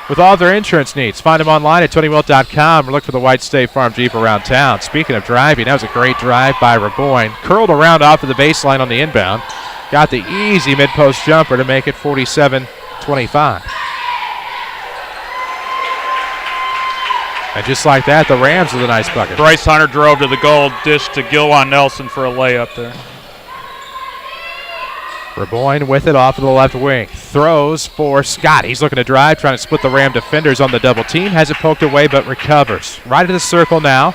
with all of their insurance needs. Find them online at TonyWilt.com or look for the white State Farm Jeep around town. Speaking of driving, that was a great drive by Raboyne. Curled around off of the baseline on the inbound. Got the easy mid-post jumper to make it 47-25. And just like that, the Rams with a nice bucket. Bryce Hunter drove to the goal, dished to Gilwan Nelson for a layup there. Raboyne with it off of the left wing. Throws for Scott. He's looking to drive, trying to split the Ram defenders on the double team. Has it poked away, but recovers. Right of the circle now.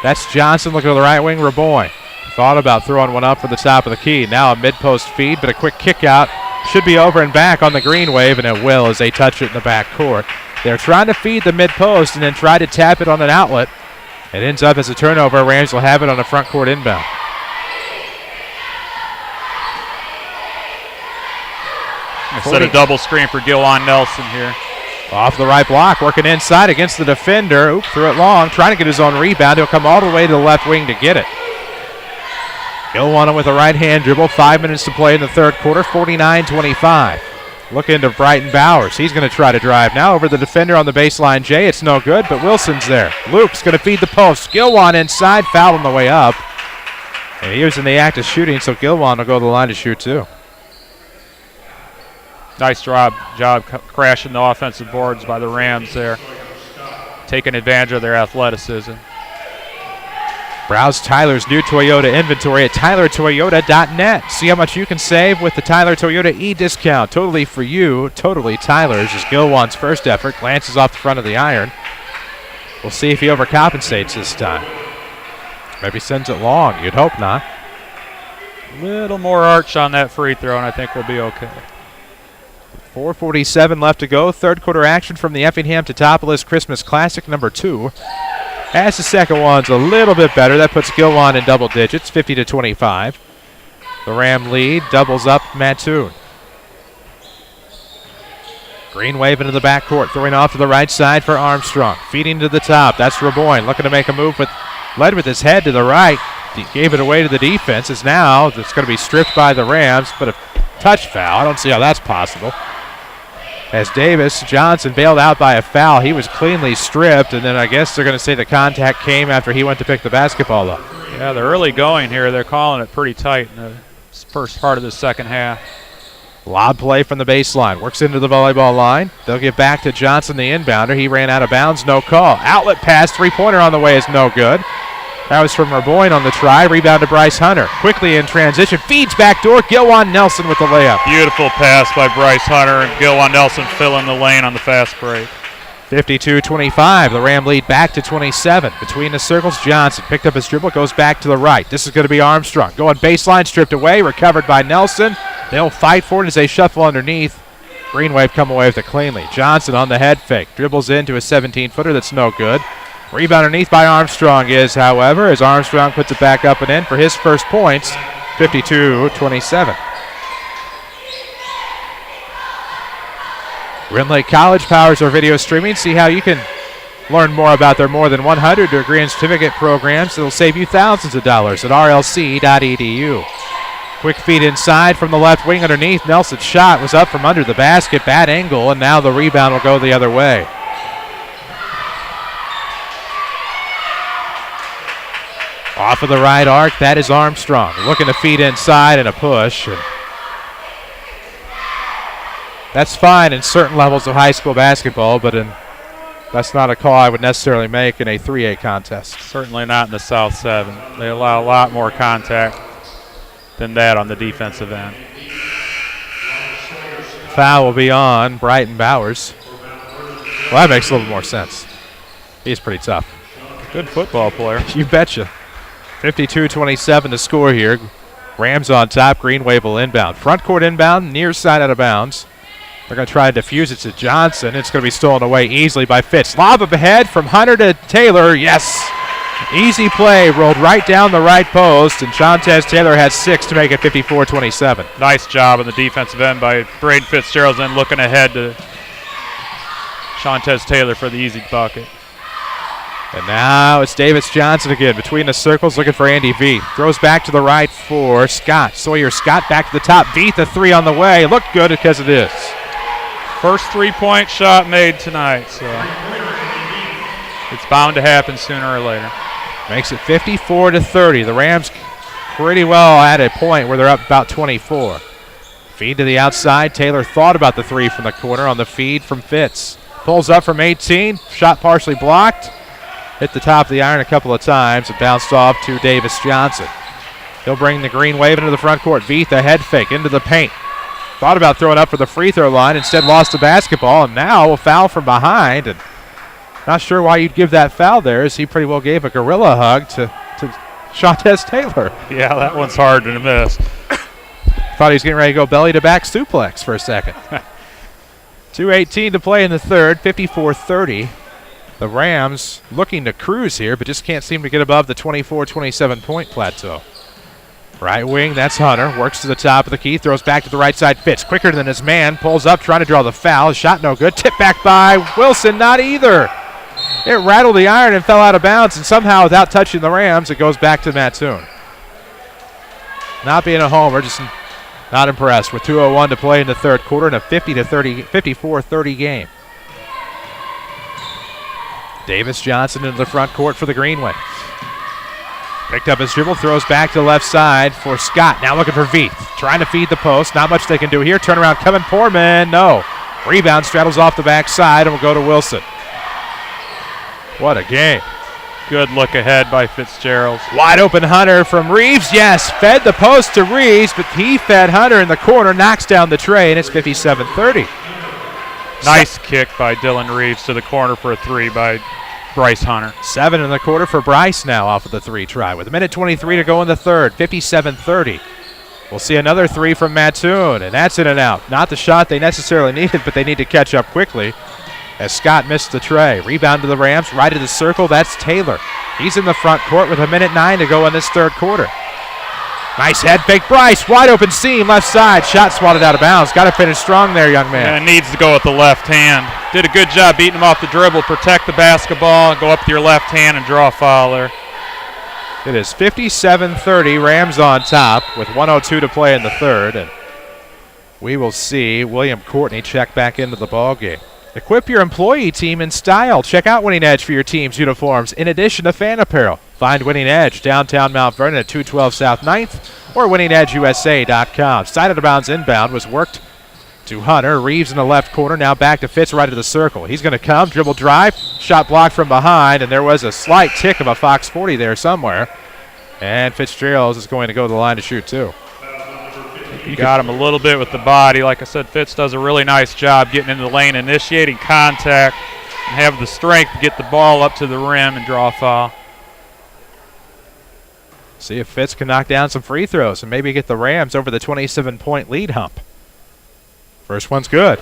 That's Johnson looking to the right wing. Raboyne thought about throwing one up for the top of the key. Now a mid-post feed, but a quick kick out. Should be over and back on the green wave, and it will as they touch it in the back court. They're trying to feed the mid-post and then try to tap it on an outlet. It ends up as a turnover. Rams will have it on the front court inbound. Set a double screen for Gilwan Nelson here. Off the right block, working inside against the defender. Oop, threw it long, trying to get his own rebound. He'll come all the way to the left wing to get it. Gilwan with a right-hand dribble. 5 minutes to play in the third quarter, 49-25. Looking to Brighton Bowers. He's going to try to drive now over the defender on the baseline. Jay, it's no good, but Wilson's there. Luke's going to feed the post. Gilwan inside, fouled on the way up. And he was in the act of shooting, so Gilwan will go to the line to shoot too. Nice job crashing the offensive boards by the Rams there. Taking advantage of their athleticism. Browse Tyler's new Toyota inventory at tylertoyota.net. See how much you can save with the Tyler Toyota e-discount. Totally for you, totally Tyler's is Gilwan's first effort. Glances off the front of the iron. We'll see if he overcompensates this time. Maybe sends it long. You'd hope not. Little more arch on that free throw, and I think we'll be okay. 4:47 left to go. Third quarter action from the Effingham Teutopolis Christmas Classic number 2. As the second one's a little bit better. That puts Gilwan in double digits, 50-25. The Ram lead doubles up Mattoon. Green wave into the backcourt, throwing off to the right side for Armstrong. Feeding to the top. That's Raboyne looking to make a move, led with his head to the right. He gave it away to the defense. It's now it's going to be stripped by the Rams, but a touch foul. I don't see how that's possible. As Davis Johnson bailed out by a foul, he was cleanly stripped, and then I guess they're going to say the contact came after he went to pick the basketball up. Yeah, they're early going here. They're calling it pretty tight in the first part of the second half. Lob play from the baseline. Works into the volleyball line. They'll give back to Johnson, the inbounder. He ran out of bounds. No call. Outlet pass. Three-pointer on the way is no good. That was from Raboyne on the try. Rebound to Bryce Hunter. Quickly in transition. Feeds back door. Gilwan Nelson with the layup. Beautiful pass by Bryce Hunter, and Gilwan Nelson filling the lane on the fast break. 52-25. The Ram lead back to 27. Between the circles, Johnson picked up his dribble, goes back to the right. This is going to be Armstrong. Going baseline, stripped away, recovered by Nelson. They'll fight for it as they shuffle underneath. Green Wave come away with it cleanly. Johnson on the head fake. Dribbles into a 17-footer that's no good. Rebound underneath by Armstrong is, however, as Armstrong puts it back up and in for his first points, 52-27. Grand Lake College powers our video streaming. See how you can learn more about their more than 100 degree and certificate programs that will save you thousands of dollars at rlc.edu. Quick feed inside from the left wing underneath. Nelson's shot was up from under the basket. Bad angle, and now the rebound will go the other way. Off of the right arc, that is Armstrong. Looking to feed inside and a push. And that's fine in certain levels of high school basketball, but that's not a call I would necessarily make in a 3A contest. Certainly not in the South 7. They allow a lot more contact than that on the defensive end. Foul will be on Brighton Bowers. Well, that makes a little more sense. He's pretty tough. Good football player. You betcha. 52-27 to score here. Rams on top. Green Wave will inbound. Front court inbound, near side out of bounds. They're going to try to defuse it to Johnson. It's going to be stolen away easily by Fitz. Lob up ahead from Hunter to Taylor. Yes. Easy play. Rolled right down the right post, and Shantez Taylor has 6 to make it 54-27. Nice job on the defensive end by Braden Fitzgerald, then looking ahead to Shantez Taylor for the easy bucket. And now it's Davis Johnson again between the circles looking for Andy Veith. Throws back to the right for Scott. Sawyer Scott back to the top. Veith a 3 on the way. Looked good because it is. First 3-point shot made tonight, so it's bound to happen sooner or later. Makes it 54-30. The Rams pretty well at a point where they're up about 24. Feed to the outside. Taylor thought about the 3 from the corner on the feed from Fitz. Pulls up from 18. Shot partially blocked. Hit the top of the iron a couple of times and bounced off to Davis Johnson. He'll bring the green wave into the front court. Veith a head fake into the paint. Thought about throwing up for the free throw line, instead lost the basketball, and now a foul from behind. And not sure why you'd give that foul there, as he pretty well gave a gorilla hug to Shantez Taylor. Yeah, that one's hard to miss. Thought he was getting ready to go belly to back suplex for a second. 2:18 to play in the third, 54-30. The Rams looking to cruise here, but just can't seem to get above the 24-27 point plateau. Right wing, that's Hunter. Works to the top of the key, throws back to the right side. Fitz quicker than his man, pulls up, trying to draw the foul. Shot no good. Tip back by Wilson, not either. It rattled the iron and fell out of bounds, and somehow without touching the Rams, it goes back to Mattoon. Not being a homer, just not impressed with 2:01 to play in the third quarter and a 54-30 game. Davis Johnson into the front court for the Green Wave. Picked up his dribble, throws back to the left side for Scott. Now looking for Veith. Trying to feed the post. Not much they can do here. Turnaround coming. Poorman. No. Rebound straddles off the backside and will go to Wilson. What a game. Good look ahead by Fitzgerald. Wide open Hunter from Reeves. Yes, fed the post to Reeves, but he fed Hunter in the corner, knocks down the tray, and it's 57-30. Nice kick by Dylan Reeves to the corner for a 3 by Bryce Hunter. 7 in the quarter for Bryce now off of the 3 try. With a minute 23 to go in the third, 57-30. We'll see another 3 from Mattoon, and that's in and out. Not the shot they necessarily needed, but they need to catch up quickly as Scott missed the tray. Rebound to the Rams, right of the circle, that's Taylor. He's in the front court with a minute 9 to go in this third quarter. Nice head fake. Bryce, wide open seam, left side. Shot swatted out of bounds. Got to finish strong there, young man. And needs to go with the left hand. Did a good job beating him off the dribble. Protect the basketball and go up with your left hand and draw a foul there. It is 57-30. Rams on top with 1:02 to play in the third. And we will see William Courtney check back into the ballgame. Equip your employee team in style. Check out Winning Edge for your team's uniforms in addition to fan apparel. Find Winning Edge downtown Mount Vernon at 212 South 9th or winningedgeusa.com. Side of the bounds inbound was worked to Hunter. Reeves in the left corner, now back to Fitz right of the circle. He's going to come, dribble drive, shot blocked from behind, and there was a slight tick of a Fox 40 there somewhere. And Fitzgerald is going to go to the line to shoot too. You got him a little bit with the body. Like I said, Fitz does a really nice job getting into the lane, initiating contact, and have the strength to get the ball up to the rim and draw a foul. See if Fitz can knock down some free throws and maybe get the Rams over the 27-point lead hump. First one's good.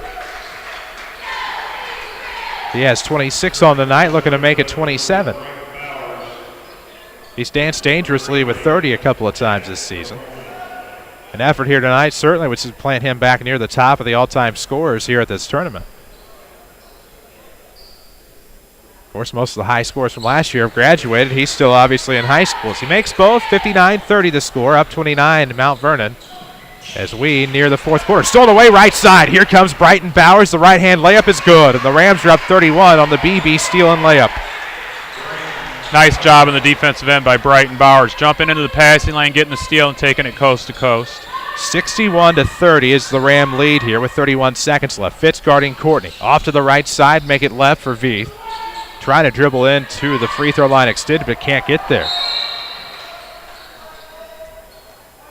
He has 26 on the night, looking to make it 27. He's danced dangerously with 30 a couple of times this season. An effort here tonight certainly would plant him back near the top of the all-time scorers here at this tournament. Of course, most of the high scores from last year have graduated. He's still obviously in high school. So he makes both. 59-30 the score, up 29 to Mount Vernon as we near the fourth quarter. Stolen away right side. Here comes Brighton Bowers. The right-hand layup is good, and the Rams are up 31 on the BB steal and layup. Nice job on the defensive end by Brighton Bowers. Jumping into the passing lane, getting the steal, and taking it coast to coast. 61-30 is the Ram lead here with 31 seconds left. Fitz guarding Courtney. Off to the right side, make it left for Veith. Trying to dribble into the free throw line extended, but can't get there.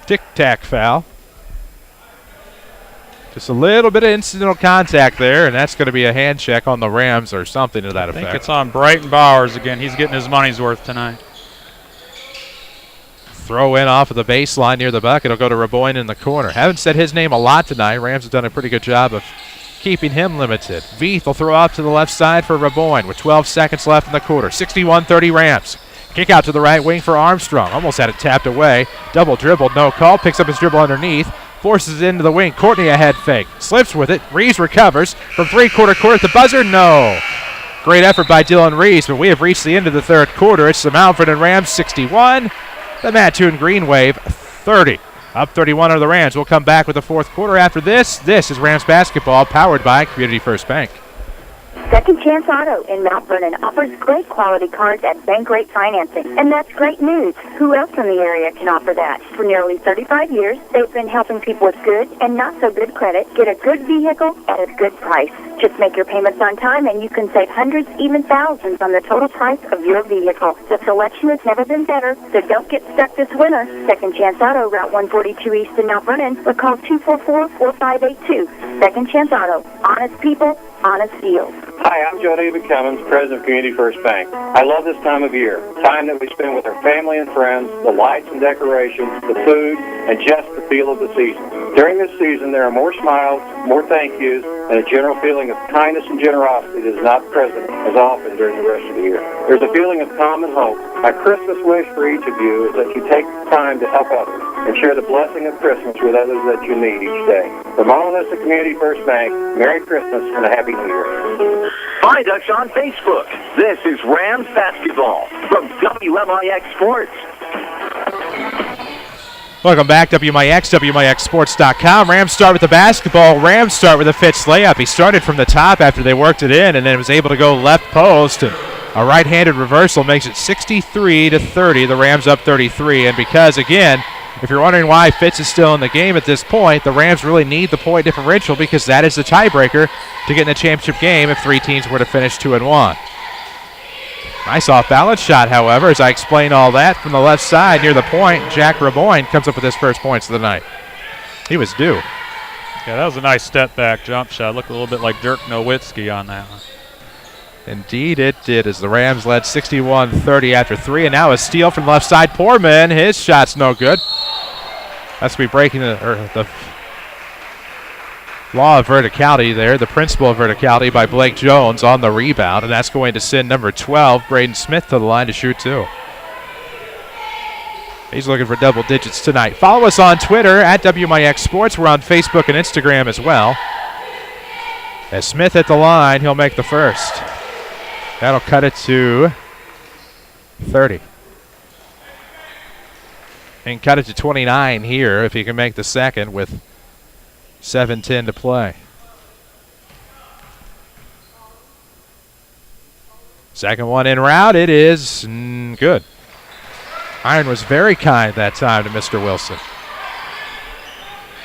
Tic-tac foul. Just a little bit of incidental contact there, and that's going to be a hand check on the Rams or something to that effect. I think it's on Brighton Bowers again. He's getting his money's worth tonight. Throw in off of the baseline near the bucket. It'll go to Raboyne in the corner. Haven't said his name a lot tonight. Rams have done a pretty good job of keeping him limited. Veith will throw up to the left side for Raboyne with 12 seconds left in the quarter. 61-30 Rams. Kick out to the right wing for Armstrong. Almost had it tapped away. Double dribble, no call. Picks up his dribble underneath. Forces it into the wing. Courtney a head fake. Slips with it. Reeves recovers. From three-quarter court at the buzzer, no. Great effort by Dylan Reeves, but we have reached the end of the third quarter. It's the Mount Vernon Rams 61, the Mattoon Green Wave 30. Up 31 are the Rams. We'll come back with the fourth quarter after this. This is Rams Basketball, powered by Community First Bank. Second Chance Auto in Mount Vernon offers great quality cars at bank rate financing. And that's great news. Who else in the area can offer that? For nearly 35 years, they've been helping people with good and not so good credit get a good vehicle at a good price. Just make your payments on time and you can save hundreds, even thousands on the total price of your vehicle. The selection has never been better, so don't get stuck this winter. Second Chance Auto, Route 142 East in Mount Vernon, or call 244-4582. Second Chance Auto. Honest people, honest deals. Hi, I'm Joe David Cummins, President of Community First Bank. I love this time of year, time that we spend with our family and friends, the lights and decorations, the food, and just the feel of the season. During this season, there are more smiles, more thank yous, and a general feeling of kindness and generosity that is not present as often during the rest of the year. There's a feeling of calm and hope. My Christmas wish for each of you is that you take time to help others and share the blessing of Christmas with others that you need each day. From all of us at Community First Bank, Merry Christmas and a Happy New Year. Find us on Facebook. This is Rams Basketball from WMIX Sports. Welcome back, WMIX, WMIXsports.com. Rams start with the basketball. Rams start with a Fitz layup. He started from the top after they worked it in and then was able to go left post. And a right-handed reversal makes it 63-30. The Rams up 33. And because, again, if you're wondering why Fitz is still in the game at this point, the Rams really need the point differential because that is the tiebreaker to get in the championship game if three teams were to finish 2-1. Nice off-balance shot, however, as I explain all that from the left side near the point. Jack Raboyne comes up with his first points of the night. He was due. Yeah, that was a nice step-back jump shot. Looked a little bit like Dirk Nowitzki on that one. Indeed it did, as the Rams led 61-30 after three, and now a steal from the left side. Portman, his shot's no good. That's to be breaking the law of verticality there, the principle of verticality by Blake Jones on the rebound, and that's going to send number 12, Braden Smith, to the line to shoot two. He's looking for double digits tonight. Follow us on Twitter at WMIX Sports. We're on Facebook and Instagram as well. As Smith at the line, he'll make the first. That'll cut it to 30. And cut it to 29 here if he can make the second with 7:10 to play. Second one en route. It is good. Iron was very kind that time to Mr. Wilson.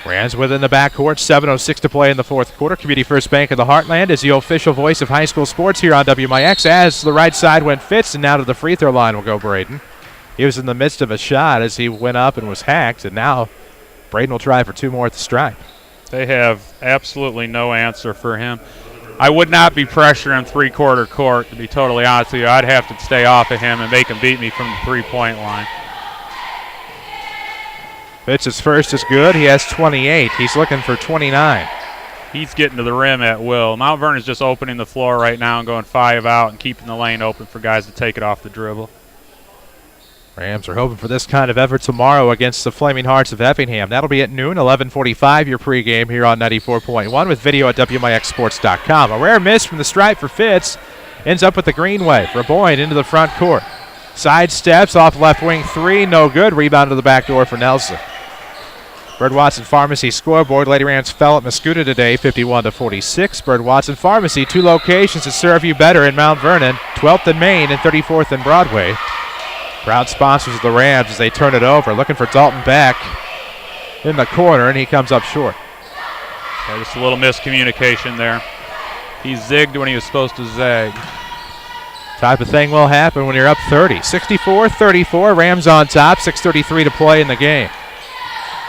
Rams within the backcourt. 7:06 to play in the fourth quarter. Community First Bank of the Heartland is the official voice of high school sports here on WMIX. As the right side went Fitz, and now to the free throw line will go Braden. He was in the midst of a shot as he went up and was hacked, and now Braden will try for two more at the stripe. They have absolutely no answer for him. I would not be pressuring three-quarter court, to be totally honest with you. I'd have to stay off of him and make him beat me from the three-point line. Fitz's first is good. He has 28. He's looking for 29. He's getting to the rim at will. Mount Vernon's just opening the floor right now and going 5 out and keeping the lane open for guys to take it off the dribble. Rams are hoping for this kind of effort tomorrow against the Flaming Hearts of Effingham. That'll be at noon, 11:45, your pregame here on 94.1 with video at WMIXsports.com. A rare miss from the stripe for Fitz. Ends up with the green wave. Raboyne into the front court. Side steps off left wing three, no good. Rebound to the back door for Nelson. Bird Watson Pharmacy scoreboard. Lady Rams fell at Mascouda today, 51-46. Bird Watson Pharmacy, two locations to serve you better in Mount Vernon, 12th and Main and 34th and Broadway. Proud sponsors of the Rams as they turn it over. Looking for Dalton Beck in the corner, and he comes up short. Yeah, just a little miscommunication there. He zigged when he was supposed to zag. Type of thing will happen when you're up 30. 64-34, Rams on top, 6:33 to play in the game.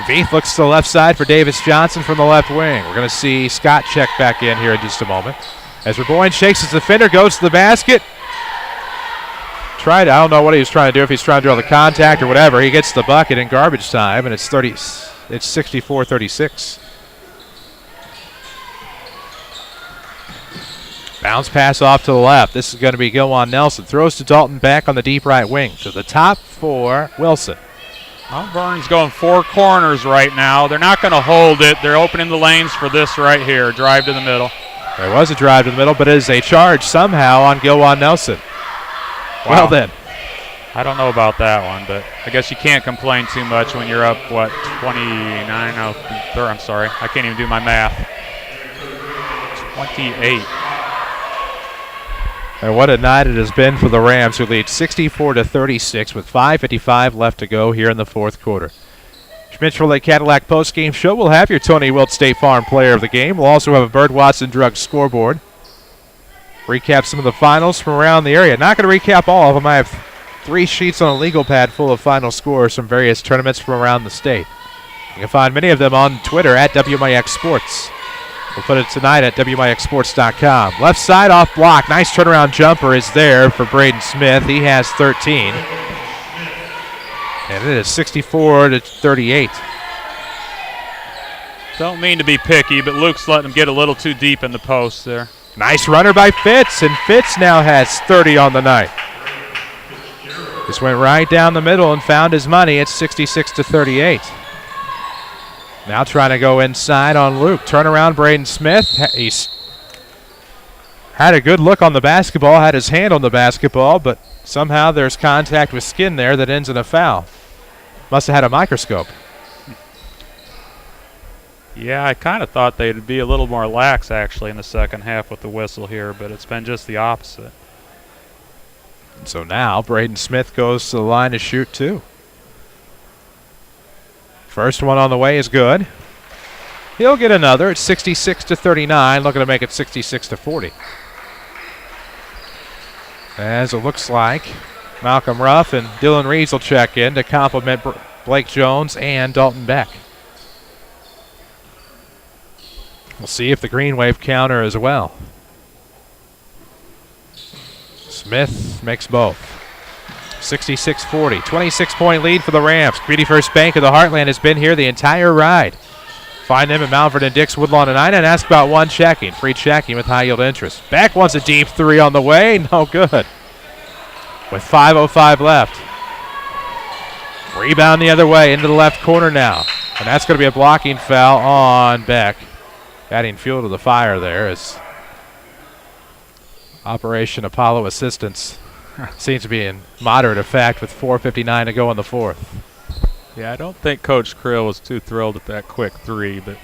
Veith looks to the left side for Davis Johnson from the left wing. We're going to see Scott check back in here in just a moment. As Raboyne shakes his defender, goes to the basket. I don't know what he was trying to do, if he's trying to draw the contact or whatever. He gets the bucket in garbage time, and it's 64-36. Bounce pass off to the left. This is going to be Gilwan Nelson. Throws to Dalton back on the deep right wing. To the top for Wilson. Well, Vernon's going 4 corners right now. They're not going to hold it. They're opening the lanes for this right here. Drive to the middle. There was a drive to the middle, but it is a charge somehow on Gilwan Nelson. Wow. Well then. I don't know about that one, but I guess you can't complain too much when you're up, 29? I'm sorry. I can't even do my math. 28. And what a night it has been for the Rams, who lead 64-36 with 5:55 left to go here in the fourth quarter. Schmidt-Chevrolet Cadillac postgame show. We'll have your Tony Wilt State Farm player of the game. We'll also have a Bird Watson Drug scoreboard. Recap some of the finals from around the area. Not going to recap all of them. I have 3 sheets on a legal pad full of final scores from various tournaments from around the state. You can find many of them on Twitter at WMIX Sports. We'll put it tonight at WMIXsports.com. Left side off block. Nice turnaround jumper is there for Braden Smith. He has 13. And it is 64-38. Don't mean to be picky, but Luke's letting him get a little too deep in the post there. Nice runner by Fitz, and Fitz now has 30 on the night. Just went right down the middle and found his money. It's 66-38. Now trying to go inside on Luke. Turnaround, Braden Smith. He's had a good look on the basketball, had his hand on the basketball, but somehow there's contact with skin there that ends in a foul. Must have had a microscope. Yeah, I kind of thought they'd be a little more lax, actually, in the second half with the whistle here, but it's been just the opposite. And so now Braden Smith goes to the line to shoot 2. First one on the way is good. He'll get another. It's 66-39, looking to make it 66-40. As it looks like Malcolm Ruff and Dylan Reeves will check in to complement Blake Jones and Dalton Beck. We'll see if the green wave counter as well. Smith makes both. 66-40, 26-point lead for the Rams. Community First Bank of the Heartland has been here the entire ride. Find them at Mountford and Dix, Woodlawn and Ina, and ask about one checking. Free checking with high yield interest. Beck wants a deep 3 on the way. No good. With 5:05 left. Rebound the other way into the left corner now. And that's going to be a blocking foul on Beck. Adding fuel to the fire there is Operation Apollo Assistance. Seems to be in moderate effect with 4:59 to go in the fourth. Yeah, I don't think Coach Krill was too thrilled at that quick 3, but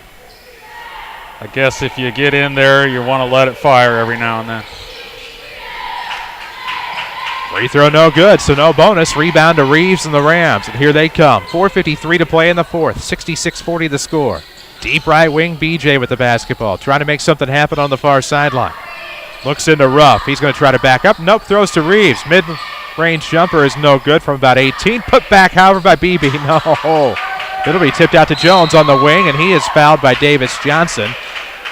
I guess if you get in there, you want to let it fire every now and then. Free throw no good, so no bonus. Rebound to Reeves and the Rams, and here they come. 4:53 to play in the fourth. 66-40 the score. Deep right wing, BJ with the basketball, trying to make something happen on the far sideline. Looks into Ruff. He's going to try to back up. Nope, throws to Reeves. Mid-range jumper is no good from about 18. Put back, however, by BB. No. It'll be tipped out to Jones on the wing, and he is fouled by Davis Johnson.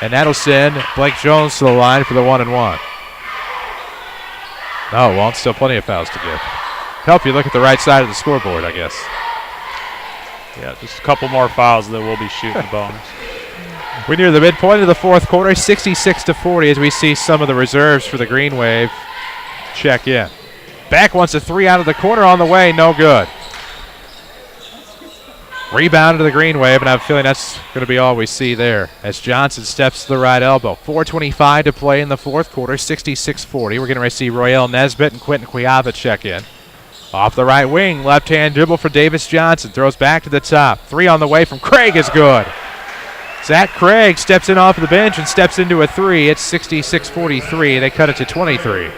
And that'll send Blake Jones to the line for the 1-and-1. No, well, still plenty of fouls to give. Help you look at the right side of the scoreboard, I guess. Yeah, just a couple more fouls that we'll be shooting the bonus. We're near the midpoint of the fourth quarter, 66-40 as we see some of the reserves for the Green Wave check in. Beck wants a 3 out of the corner on the way, no good. Rebound to the Green Wave, and I have a feeling that's going to be all we see there as Johnson steps to the right elbow. 4:25 to play in the fourth quarter, 66-40. We're going to see Royale Nesbitt and Quentin Quiava check in. Off the right wing, left-hand dribble for Davis Johnson. Throws back to the top. 3 on the way from Craig is good. Zach Craig steps in off the bench and steps into a 3. It's 66-43. They cut it to 23.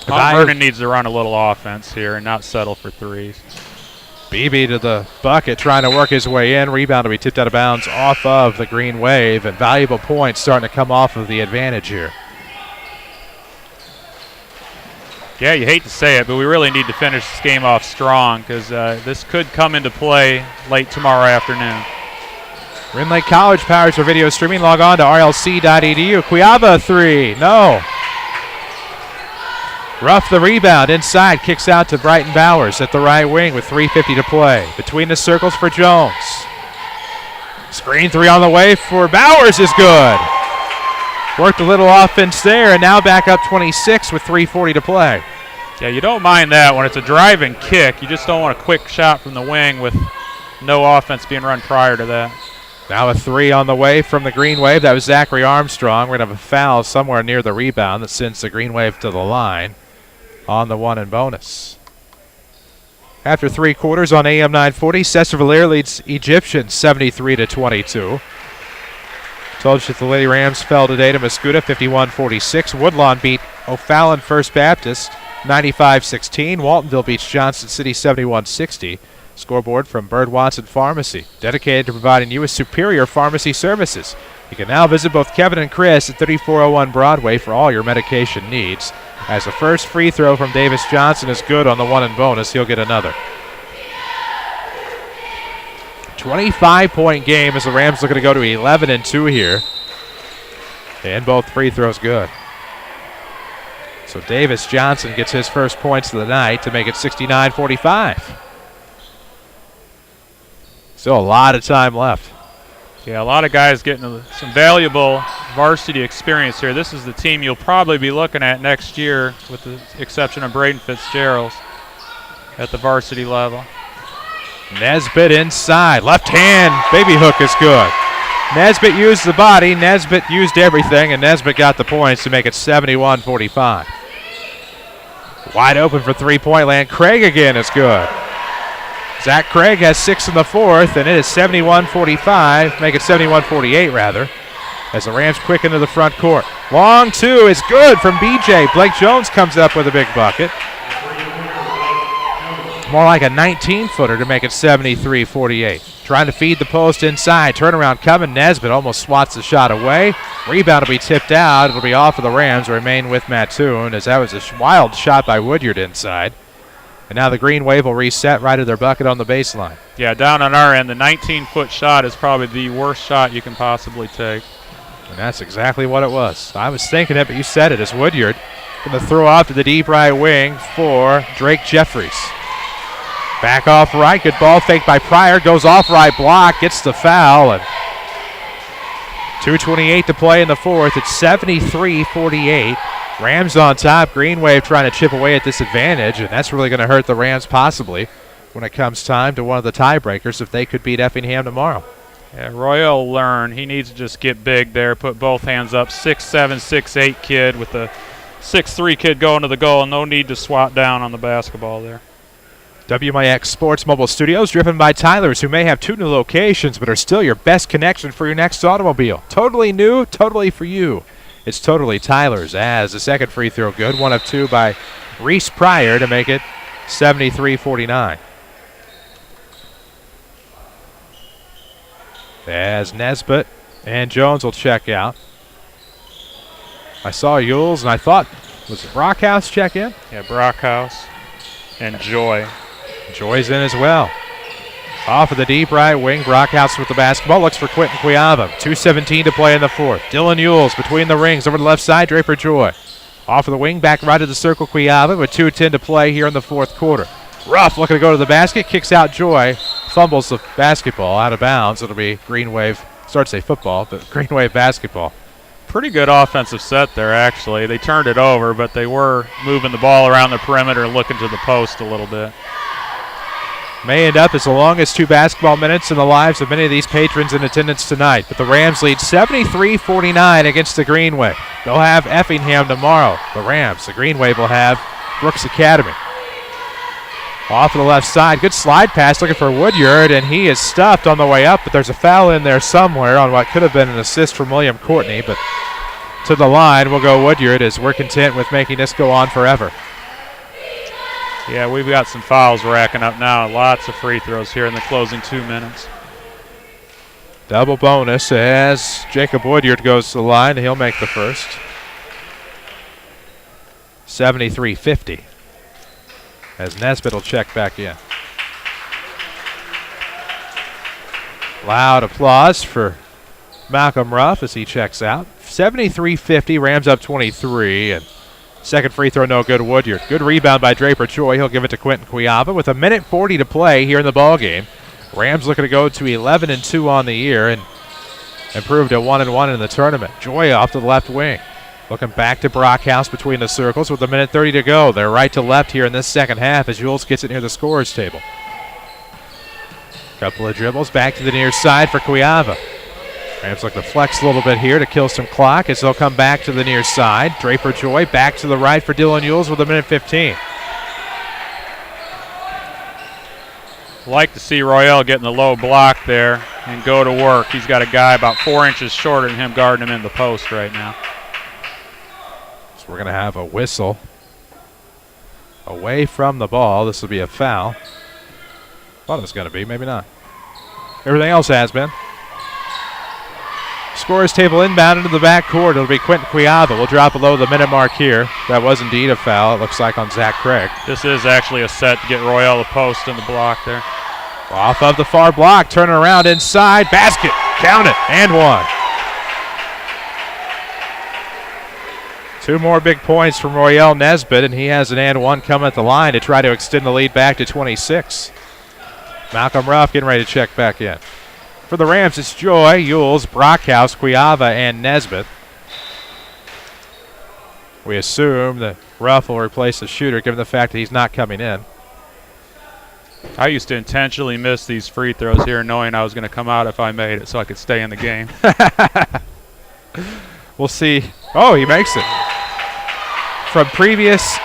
Vernon needs to run a little offense here and not settle for 3s. BB to the bucket, trying to work his way in. Rebound to be tipped out of bounds off of the Green Wave, and valuable points starting to come off of the advantage here. Yeah, you hate to say it, but we really need to finish this game off strong because this could come into play late tomorrow afternoon. Rin Lake College powers for video streaming. Log on to rlc.edu. Quiava 3. No. Ruff the rebound inside. Kicks out to Brighton Bowers at the right wing with 3:50 to play. Between the circles for Jones. Screen 3 on the way for Bowers is good. Worked a little offense there, and now back up 26 with 3:40 to play. Yeah, you don't mind that when it's a driving kick. You just don't want a quick shot from the wing with no offense being run prior to that. Now a 3 on the way from the Green Wave. That was Zachary Armstrong. We're going to have a foul somewhere near the rebound that sends the Green Wave to the line on the 1 and bonus. After 3 quarters on AM 940, Sesservalier leads Egyptians 73-22. Told you the Lady Rams fell today to Mascoutah 51-46. Woodlawn beat O'Fallon First Baptist 95-16. Waltonville beats Johnson City 71-60. Scoreboard from Bird Watson Pharmacy, dedicated to providing you with superior pharmacy services. You can now visit both Kevin and Chris at 3401 Broadway for all your medication needs. As the first free throw from Davis Johnson is good on the 1 and bonus, he'll get another. 25-point game as the Rams looking to go to 11-2 here. And both free throws good. So Davis Johnson gets his first points of the night to make it 69-45. Still a lot of time left. Yeah, a lot of guys getting some valuable varsity experience here. This is the team you'll probably be looking at next year, with the exception of Braden Fitzgerald at the varsity level. Nesbitt inside. Left hand baby hook is good. Nesbitt used the body. Nesbitt used everything, and Nesbitt got the points to make it 71-45. Wide open for three-point land. Craig again is good. Zach Craig has 6 in the fourth, and it is 71-45. Make it 71-48, rather, as the Rams quick into the front court. Long 2 is good from BJ. Blake Jones comes up with a big bucket. More like a 19-footer to make it 73-48. Trying to feed the post inside. Turnaround coming. Nesbitt almost swats the shot away. Rebound will be tipped out. It'll be off of the Rams. Remain with Mattoon, as that was a wild shot by Woodyard inside. And now the Green Wave will reset right at their bucket on the baseline. Yeah, down on our end, the 19-foot shot is probably the worst shot you can possibly take. And that's exactly what it was. I was thinking it, but you said it. As Woodyard going to throw off to the deep right wing for Drake Jeffries. Back off right. Good ball fake by Pryor. Goes off right block. Gets the foul. And 2:28 to play in the fourth. It's 73-48. Rams on top. Green Wave trying to chip away at this advantage, and that's really going to hurt the Rams possibly when it comes time to one of the tiebreakers if they could beat Effingham tomorrow. Yeah, Royal will learn. He needs to just get big there, put both hands up. 6'7", 6'8" kid with the 6'3" kid going to the goal. No need to swat down on the basketball there. WMIX Sports Mobile Studios, driven by Tyler's, who may have 2 new locations but are still your best connection for your next automobile. Totally new, totally for you. It's totally Tyler's, as the second free throw good. 1 of 2 by Reese Pryor to make it 73-49. As Nesbitt and Jones will check out. I saw Yules, and I thought, was it Brockhouse check in? Yeah, Brockhouse and Joy. Joy's in as well. Off of the deep right wing, Brockhouse with the basketball. Looks for Quentin Quiava. 2:17 to play in the fourth. Dylan Yules between the rings over the left side. Draper Joy. Off of the wing, back right of the circle, Quiava with 2:10 to play here in the fourth quarter. Ruff looking to go to the basket. Kicks out Joy. Fumbles the basketball out of bounds. It'll be Green Wave. Start to say football, but Green Wave basketball. Pretty good offensive set there, actually. They turned it over, but they were moving the ball around the perimeter and looking to the post a little bit. May end up as the longest 2 basketball minutes in the lives of many of these patrons in attendance tonight. But the Rams lead 73-49 against the Green Wave. They'll have Effingham tomorrow. The Rams, the Green Wave, will have Brooks Academy. Off of the left side, good slide pass looking for Woodyard, and he is stuffed on the way up, but there's a foul in there somewhere on what could have been an assist from William Courtney. But to the line will go Woodyard, as we're content with making this go on forever. Yeah, we've got some fouls racking up now. Lots of free throws here in the closing 2 minutes. Double bonus as Jacob Woodyard goes to the line, and he'll make the first. 73-50. As Nesbitt will check back in. Loud applause for Malcolm Ruff as he checks out. 73-50, Rams up 23, and second free throw no good, Woodyard. Good rebound by Draper Joy. He'll give it to Quentin Quiava with 1:40 to play here in the ball game. Rams looking to go to 11-2 on the year, and improved to 1-1 in the tournament. Joy off to the left wing. Looking back to Brockhouse between the circles with 1:30 to go. They're right to left here in this second half as Jules gets it near the scorer's table. Couple of dribbles back to the near side for Cuiava. Rams look to flex a little bit here to kill some clock as they'll come back to the near side. Draper Joy back to the right for Dylan Yules with 1:15. Like to see Royale getting the low block there and go to work. He's got a guy about 4 inches shorter than him guarding him in the post right now. So we're going to have a whistle away from the ball. This will be a foul. Thought it was going to be, maybe not. Everything else has been. Scorer's table inbound into the backcourt. It'll be Quentin Cuiava. We'll drop below the minute mark here. That was indeed a foul, it looks like, on Zach Craig. This is actually a set to get Royale the post in the block there. Off of the far block, turning around inside. Basket. Count it. And one. 2 more big points from Royale Nesbitt, and he has an and one coming at the line to try to extend the lead back to 26. Malcolm Ruff getting ready to check back in. For the Rams, it's Joy, Yules, Brockhouse, Cuiava, and Nesbitt. We assume that Ruff will replace the shooter given the fact that he's not coming in. I used to intentionally miss these free throws here knowing I was going to come out if I made it so I could stay in the game. We'll see. Oh, he makes it. From previous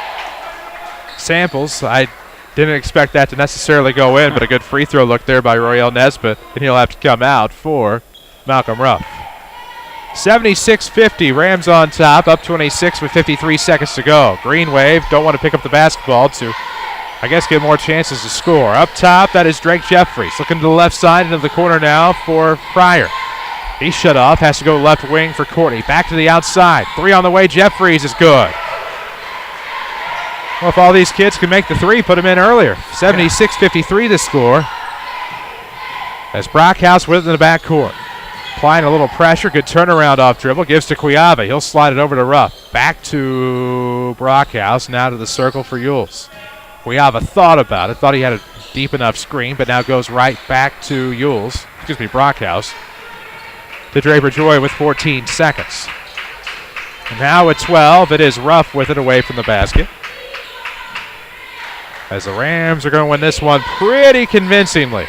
samples, I didn't expect that to necessarily go in, but a good free throw look there by Royale Nesbitt, and he'll have to come out for Malcolm Ruff. 76-50, Rams on top, up 26 with 53 seconds to go. Green Wave don't want to pick up the basketball to, I guess, get more chances to score. Up top, that is Drake Jeffries. Looking to the left side into the corner now for Pryor. He's shut off, has to go left wing for Courtney. Back to the outside. 3 on the way, Jeffries is good. Well, if all these kids can make the 3, put them in earlier. 76-53 the score. As Brockhouse with it in the backcourt. Applying a little pressure, good turnaround off dribble. Gives to Cuiava. He'll slide it over to Ruff. Back to Brockhouse, now to the circle for Yules. Cuiava thought about it, thought he had a deep enough screen, but now goes right back to Yules. Excuse me, Brockhouse. To Draper Joy with 14 seconds. And now at 12, it is Ruff with it away from the basket. As the Rams are going to win this one pretty convincingly.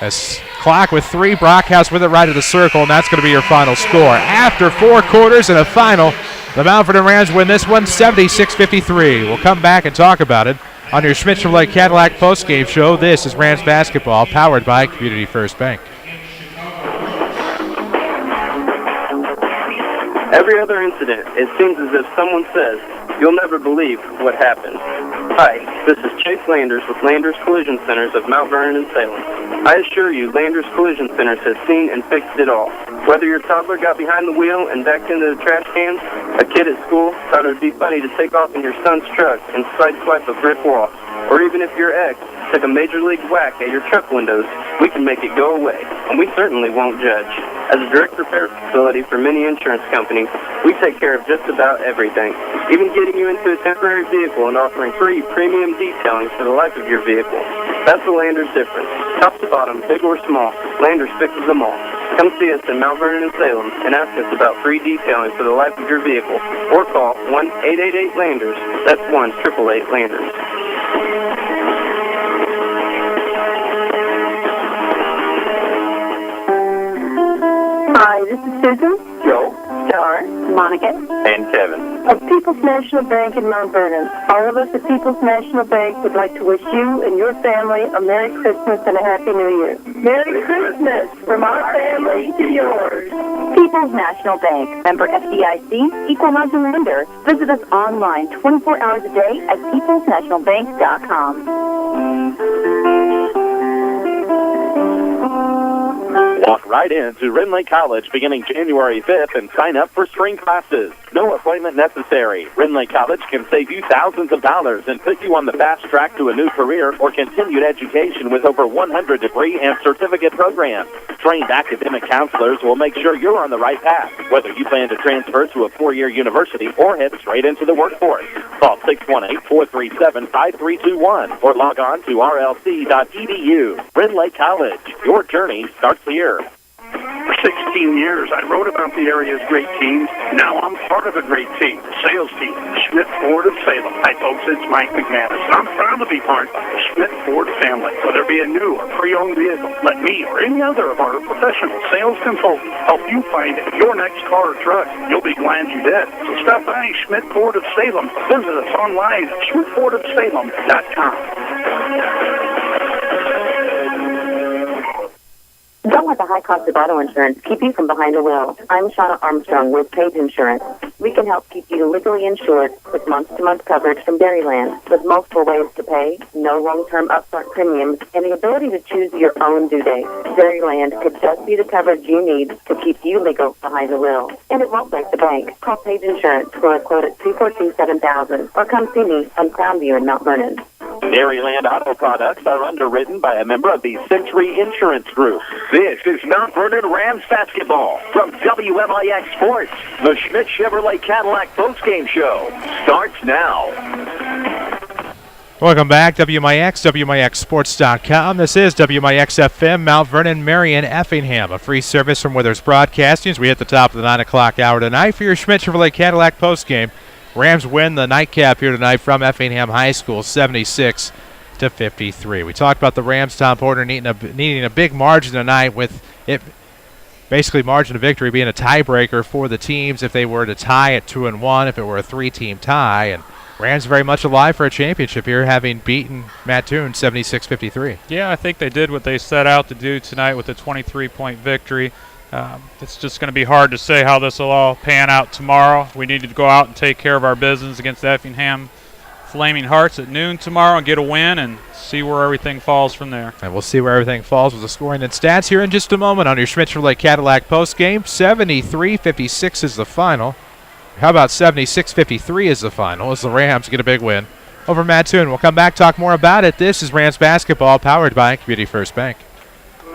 As clock with 3, Brockhouse with it right at the circle, and that's going to be your final score. After 4 quarters and a final, the Mount Vernon Rams win this one 76-53. We'll come back and talk about it on your Schmidt-Chevrolet Cadillac postgame show. This is Rams Basketball, powered by Community First Bank. Every other incident, it seems as if someone says, "You'll never believe what happened." Hi, this is Chase Landers with Landers Collision Centers of Mount Vernon and Salem. I assure you, Landers Collision Centers has seen and fixed it all. Whether your toddler got behind the wheel and backed into the trash cans, a kid at school thought it would be funny to take off in your son's truck and sideswipe a brick wall, or even if your ex took a major league whack at your truck windows, we can make it go away, and we certainly won't judge. As a direct repair facility for many insurance companies, we take care of just about everything, even getting you into a temporary vehicle and offering free premium detailing for the life of your vehicle. That's the Landers difference. Top to bottom, big or small, Landers fixes them all. Come see us in Mount Vernon and Salem and ask us about free detailing for the life of your vehicle, or call 1-888-LANDERS. That's 1-888-LANDERS. Hi, this is Susan. Joe. Star. Monica. And Kevin. Of People's National Bank in Mount Vernon. All of us at People's National Bank would like to wish you and your family a Merry Christmas and a Happy New Year. Merry Christmas from our family to yours. People's National Bank, member FDIC, equal housing lender. Visit us online 24 hours a day at peoplesnationalbank.com. Walk right into Rinley College beginning January 5th and sign up for spring classes. No appointment necessary. Rinley College can save you thousands of dollars and put you on the fast track to a new career or continued education with over 100 degree and certificate programs. Trained academic counselors will make sure you're on the right path, whether you plan to transfer to a 4-year university or head straight into the workforce. Call 618-437-5321 or log on to rlc.edu. Rinley College. Your journey starts here. For 16 years, I wrote about the area's great teams. Now I'm part of a great team, the sales team, Schmidt Ford of Salem. Hi, folks, it's Mike McManus. I'm proud to be part of the Schmidt Ford family. Whether it be a new or pre-owned vehicle, let me or any other of our professional sales consultants help you find your next car or truck. You'll be glad you did. So stop by Schmidt Ford of Salem. Visit us online at schmidtfordofsalem.com. Don't let the high cost of auto insurance keep you from behind the wheel. I'm Shauna Armstrong with Page Insurance. We can help keep you legally insured with month-to-month coverage from Dairyland, with multiple ways to pay, no long-term upfront premiums, and the ability to choose your own due date. Dairyland could just be the coverage you need to keep you legal behind the wheel. And it won't break the bank. Call Page Insurance for a quote at 242-7000 or come see me on Crownview in Mount Vernon. Dairyland Auto Products are underwritten by a member of the Century Insurance Group. This is Mount Vernon Rams Basketball from WMIX Sports. The Schmidt Chevrolet Cadillac postgame show starts now. Welcome back, WMIX, WMIXsports.com. This is WMIX FM, Mount Vernon, Marion, Effingham. A free service from Withers Broadcasting as we hit the top of the 9 o'clock hour tonight for your Schmidt Chevrolet Cadillac postgame. Rams win the nightcap here tonight from Effingham High School, 76-53. We talked about the Rams, Tom Portner, needing a big margin tonight, with it basically margin of victory being a tiebreaker for the teams if they were to tie at 2-1, if it were a three-team tie. And Rams very much alive for a championship here, having beaten Mattoon 76-53. Yeah, I think they did what they set out to do tonight with a 23-point victory. It's just going to be hard to say how this will all pan out tomorrow. We need to go out and take care of our business against Effingham Flaming Hearts at noon tomorrow and get a win and see where everything falls from there. And we'll see where everything falls with the scoring and stats here in just a moment on your Schmidt Chevrolet Cadillac postgame. 73-56 is the final. How about 76-53 is the final as the Rams get a big win over Mattoon. We'll come back, talk more about it. This is Rams Basketball, powered by Community First Bank.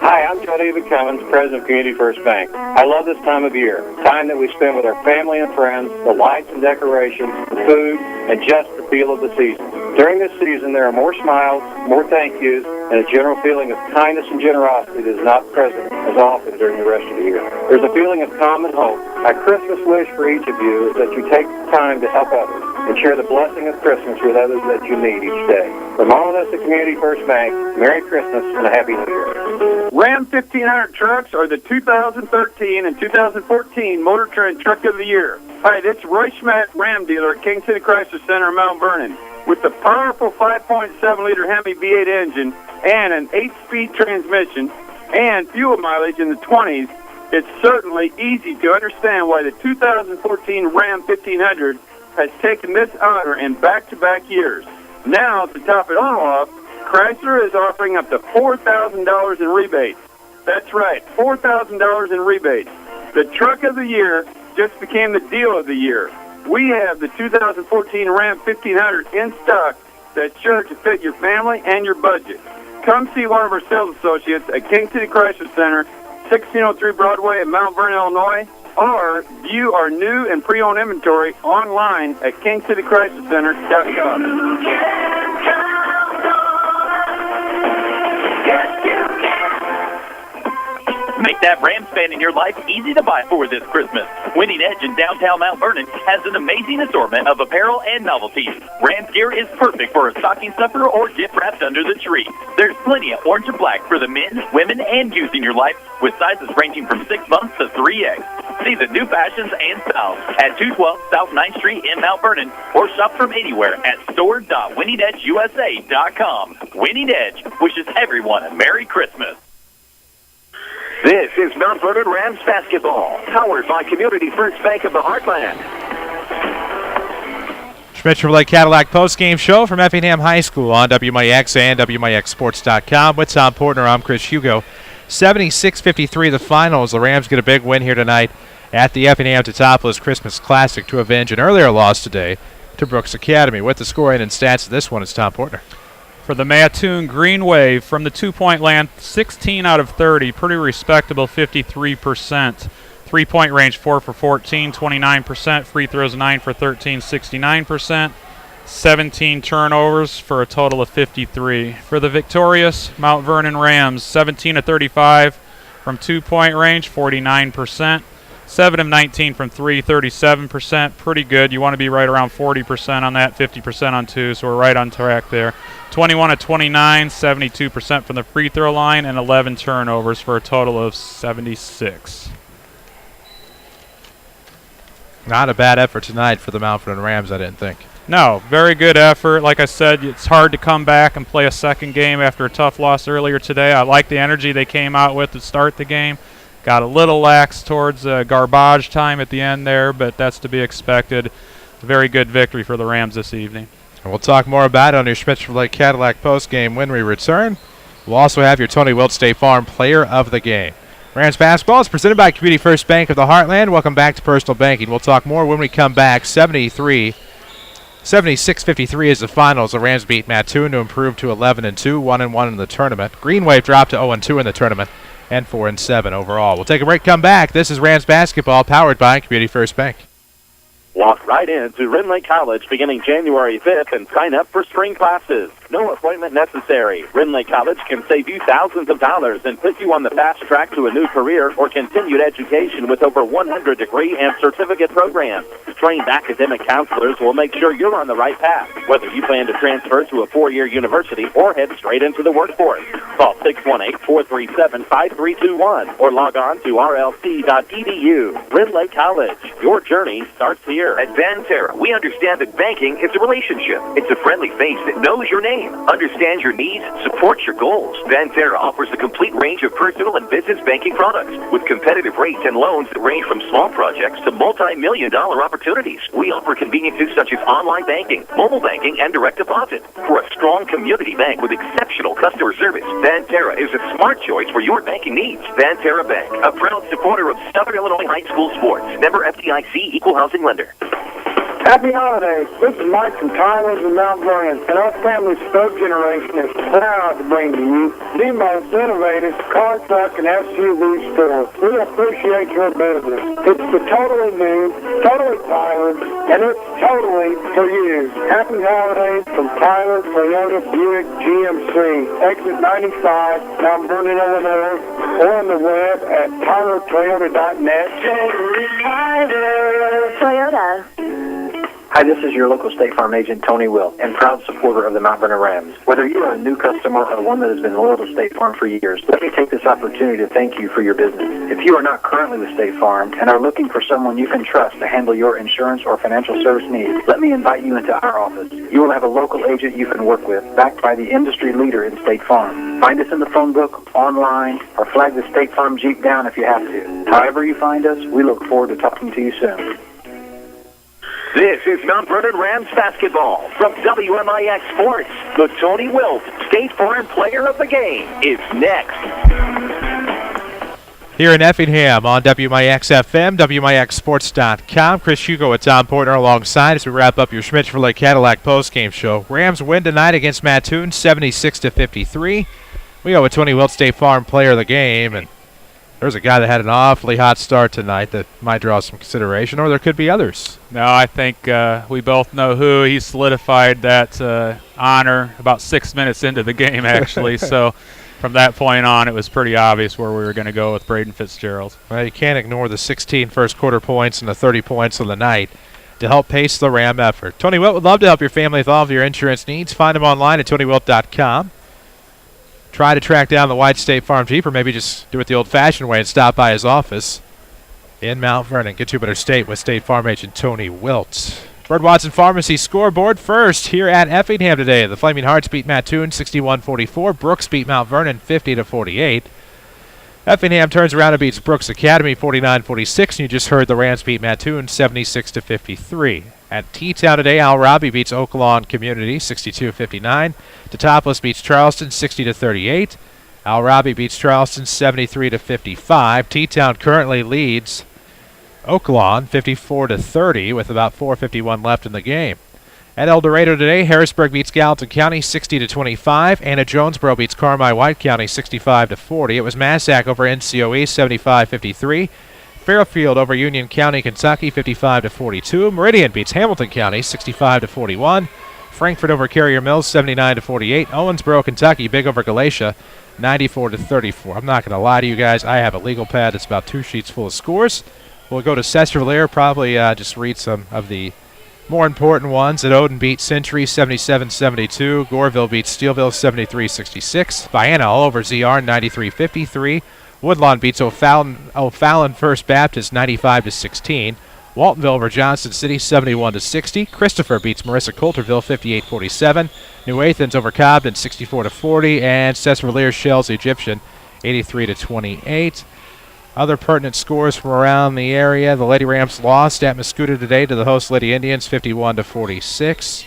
Hi, I'm David Cummins, President of Community First Bank. I love this time of year, time that we spend with our family and friends, the lights and decorations, the food, and just the feel of the season. During this season, there are more smiles, more thank yous, and a general feeling of kindness and generosity that is not present as often during the rest of the year. There's a feeling of calm and hope. My Christmas wish for each of you is that you take time to help others and share the blessing of Christmas with others that you need each day. From all of us at Community First Bank, Merry Christmas and a Happy New Year. Ram 1500 trucks are the 2013 and 2014 Motor Trend Truck of the Year. Hi, this is Roy Schmidt, Ram dealer at King City Chrysler Center in Mount Vernon. With the powerful 5.7-liter Hemi V8 engine and an 8-speed transmission and fuel mileage in the 20s, it's certainly easy to understand why the 2014 Ram 1500 has taken this honor in back-to-back years. Now, to top it all off, Chrysler is offering up to $4,000 in rebates. That's right, $4,000 in rebates. The truck of the year just became the deal of the year. We have the 2014 Ram 1500 in stock that's sure to fit your family and your budget. Come see one of our sales associates at King City Chrysler Center, 1603 Broadway in Mount Vernon, Illinois, or view our new and pre-owned inventory online at KingCityChryslerCenter.com. Make that Rams fan in your life easy to buy for this Christmas. Winning Edge in downtown Mount Vernon has an amazing assortment of apparel and novelties. Rams gear is perfect for a stocking stuffer or gift wrapped under the tree. There's plenty of orange and black for the men, women, and youth in your life, with sizes ranging from 6 months to 3X. See the new fashions and styles at 212 South 9th Street in Mount Vernon, or shop from anywhere at store.winningedgeusa.com. Winning Edge wishes everyone a Merry Christmas. This is Mount Vernon Rams Basketball, powered by Community First Bank of the Heartland. Schmidt Chevrolet Cadillac postgame show from Effingham High School on WMIX and WMIXsports.com. With Tom Portner, I'm Chris Hugo. 76-53 the finals. The Rams get a big win here tonight at the Effingham Teutopolis Christmas Classic to avenge an earlier loss today to Brooks Academy. With the scoring and stats of this one is Tom Portner. For the Mattoon Green Wave, from the two-point land, 16 out of 30, pretty respectable 53%. Three-point range, 4 for 14, 29%. Free throws, 9 for 13, 69%. 17 turnovers for a total of 53. For the victorious Mount Vernon Rams, 17 of 35, from 2-point range, 49%. 7 of 19 from 3, 37%. Pretty good. You want to be right around 40% on that, 50% on 2, so we're right on track there. 21 of 29, 72% from the free throw line, and 11 turnovers for a total of 76. Not a bad effort tonight for the Mount Vernon Rams, I didn't think. No, very good effort. Like I said, it's hard to come back and play a second game after a tough loss earlier today. I like the energy they came out with to start the game. Got a little lax towards garbage time at the end there, but that's to be expected. A very good victory for the Rams this evening. And we'll talk more about it on your Schmidt-Chevrolet Cadillac postgame when we return. We'll also have your Tony Wilt State Farm Player of the Game. Rams Basketball is presented by Community First Bank of the Heartland. Welcome back to Personal Banking. We'll talk more when we come back. 76-53 is the finals. The Rams beat Mattoon to improve to 11-2, 1-1 in the tournament. Green Wave dropped to 0-2 in the tournament, and 4-7 overall. We'll take a break, come back. This is Rams Basketball, powered by Community First Bank. Walk right into Ridley College beginning January 5th and sign up for spring classes. No appointment necessary. Ridley College can save you thousands of dollars and put you on the fast track to a new career or continued education with over 100 degree and certificate programs. Trained academic counselors will make sure you're on the right path, whether you plan to transfer to a 4-year university or head straight into the workforce. Call 618-437-5321 or log on to rlc.edu. Ridley College. Your journey starts here. At Van Terra, we understand that banking is a relationship. It's a friendly face that knows your name, understands your needs, supports your goals. Van Terra offers a complete range of personal and business banking products with competitive rates and loans that range from small projects to multi-million-dollar opportunities. We offer conveniences such as online banking, mobile banking, and direct deposit. For a strong community bank with exceptional customer service, Van Terra is a smart choice for your banking needs. Van Terra Bank, a proud supporter of Southern Illinois high school sports. Member FDIC, equal housing lender. Happy holidays. This is Mike from Tyler's in Mount Vernon, and our family's third generation is proud to bring to you the most innovative car, truck, and SUV store. We appreciate your business. It's the totally new, totally Tyler's, and it's totally for you. Happy holidays from Tyler, Toyota, Buick, GMC. Exit 95, Mount Vernon, Illinois, or on the web at tylertoyota.net. Toyota. Hi, this is your local State Farm agent, Tony Wilt, and proud supporter of the Mount Vernon Rams. Whether you are a new customer or one that has been loyal to State Farm for years, let me take this opportunity to thank you for your business. If you are not currently with State Farm and are looking for someone you can trust to handle your insurance or financial service needs, let me invite you into our office. You will have a local agent you can work with, backed by the industry leader in State Farm. Find us in the phone book, online, or flag the State Farm Jeep down if you have to. However you find us, we look forward to talking to you soon. This is Mount Vernon Rams Basketball from WMIX Sports. The Tony Wilt State Farm Player of the Game is next. Here in Effingham on WMIX FM, WMIXSports.com. Chris Hugo with Tom Portner alongside as we wrap up your Schmidt-Chevrolet Cadillac postgame show. Rams win tonight against Mattoon, 76-53. We go with Tony Wilt State Farm Player of the Game, and there's a guy that had an awfully hot start tonight that might draw some consideration, or there could be others. No, I think we both know who. He solidified that honor about 6 minutes into the game, actually. So from that point on, it was pretty obvious where we were going to go with Braden Fitzgerald. Well, you can't ignore the 16 first quarter points and the 30 points of the night to help pace the Ram effort. Tony Wilt would love to help your family with all of your insurance needs. Find him online at TonyWilt.com. Try to track down the white State Farm Jeep, or maybe just do it the old-fashioned way and stop by his office in Mount Vernon. Get to a better state with State Farm agent Tony Wilt. Bird Watson Pharmacy scoreboard first here at Effingham today. The Flaming Hearts beat Mattoon 61-44. Brooks beat Mount Vernon 50-48. Effingham turns around and beats Brooks Academy 49-46. And you just heard the Rams beat Mattoon 76-53. At T-Town today, Al Robbie beats Oak Lawn Community 62-59. Teutopolis beats Charleston 60-38. Al Robbie beats Charleston 73-55. T-Town currently leads Oak Lawn 54-30 with about 4:51 left in the game. At El Dorado today, Harrisburg beats Gallatin County 60-25. Anna Jonesboro beats Carmi White County 65-40. It was Massac over NCOE 75-53. Fairfield over Union County, Kentucky 55-42. Meridian beats Hamilton County 65-41. Frankfort over Carrier Mills, 79-48. Owensboro, Kentucky, big over Galatia, 94-34. I'm not going to lie to you guys. I have a legal pad that's about 2 sheets full of scores. We'll go to Cesar-Valere, probably just read some of the more important ones. At Odin beat Century 77-72. Goreville beat Steelville 73-66. Vienna all over ZR 93-53. Woodlawn beats O'Fallon First Baptist 95-16. Waltonville over Johnson City 71-60. Christopher beats Marissa Coulterville 58-47. New Athens over Cobden 64-40. And Cesar-Valere Shells Egyptian 83-28. Other pertinent scores from around the area. The Lady Rams lost at Mascouda today to the host Lady Indians 51-46.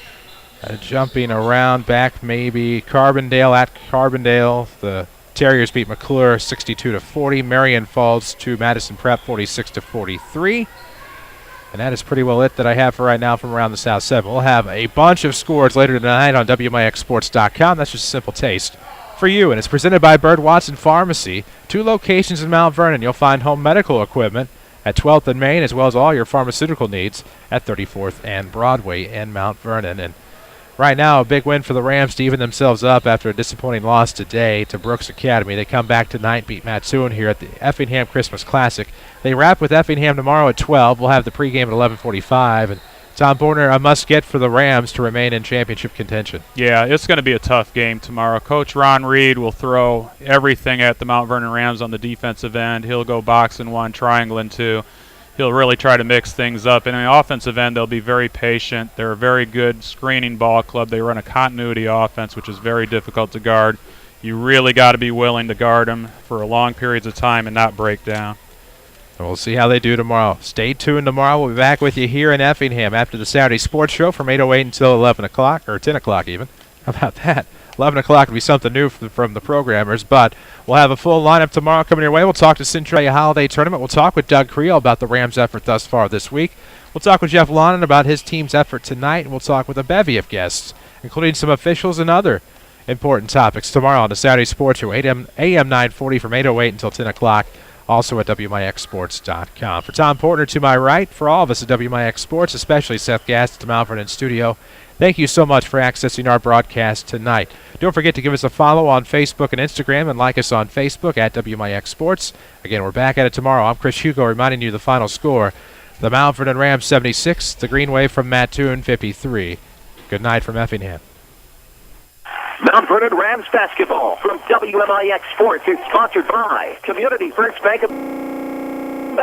Jumping around back maybe Carbondale at Carbondale. The Terriers beat McClure 62-40. Marion falls to Madison Prep 46-43. And that is pretty well it that I have for right now from around the South 7. We'll have a bunch of scores later tonight on WMIXsports.com. That's just a simple taste for you. And it's presented by Bird Watson Pharmacy. 2 locations in Mount Vernon. You'll find home medical equipment at 12th and Main, as well as all your pharmaceutical needs at 34th and Broadway in Mount Vernon. And right now, a big win for the Rams to even themselves up after a disappointing loss today to Brooks Academy. They come back tonight, beat Mattoon here at the Effingham Christmas Classic. They wrap with Effingham tomorrow at 12. We'll have the pregame at 11:45. And Tom Portner, a must-get for the Rams to remain in championship contention. Yeah, it's going to be a tough game tomorrow. Coach Ron Reed will throw everything at the Mount Vernon Rams on the defensive end. He'll go boxing 1, triangling 2. He'll really try to mix things up. And on the offensive end, they'll be very patient. They're a very good screening ball club. They run a continuity offense, which is very difficult to guard. You really got to be willing to guard them for long periods of time and not break down. And we'll see how they do tomorrow. Stay tuned tomorrow. We'll be back with you here in Effingham after the Saturday Sports Show from 8:08 until 11 o'clock, or 10 o'clock even. How about that? 11 o'clock will be something new from the programmers, but we'll have a full lineup tomorrow coming your way. We'll talk to Centralia Holiday Tournament. We'll talk with Doug Creel about the Rams' effort thus far this week. We'll talk with Jeff Lonan about his team's effort tonight, and we'll talk with a bevy of guests, including some officials and other important topics tomorrow on the Saturday Sports Show, AM 940 from 8:08 until 10 o'clock, also at WMIXsports.com. For Tom Portner to my right, for all of us at WMIX Sports, especially Seth Gast at the Mount Vernon studio, thank you so much for accessing our broadcast tonight. Don't forget to give us a follow on Facebook and Instagram and like us on Facebook at WMIX Sports. Again, we're back at it tomorrow. I'm Chris Hugo reminding you the final score. The Mount Vernon Rams 76, the Green Wave from Mattoon 53. Good night from Effingham. Mount Vernon Rams Basketball from WMIX Sports is sponsored by Community First Bank of...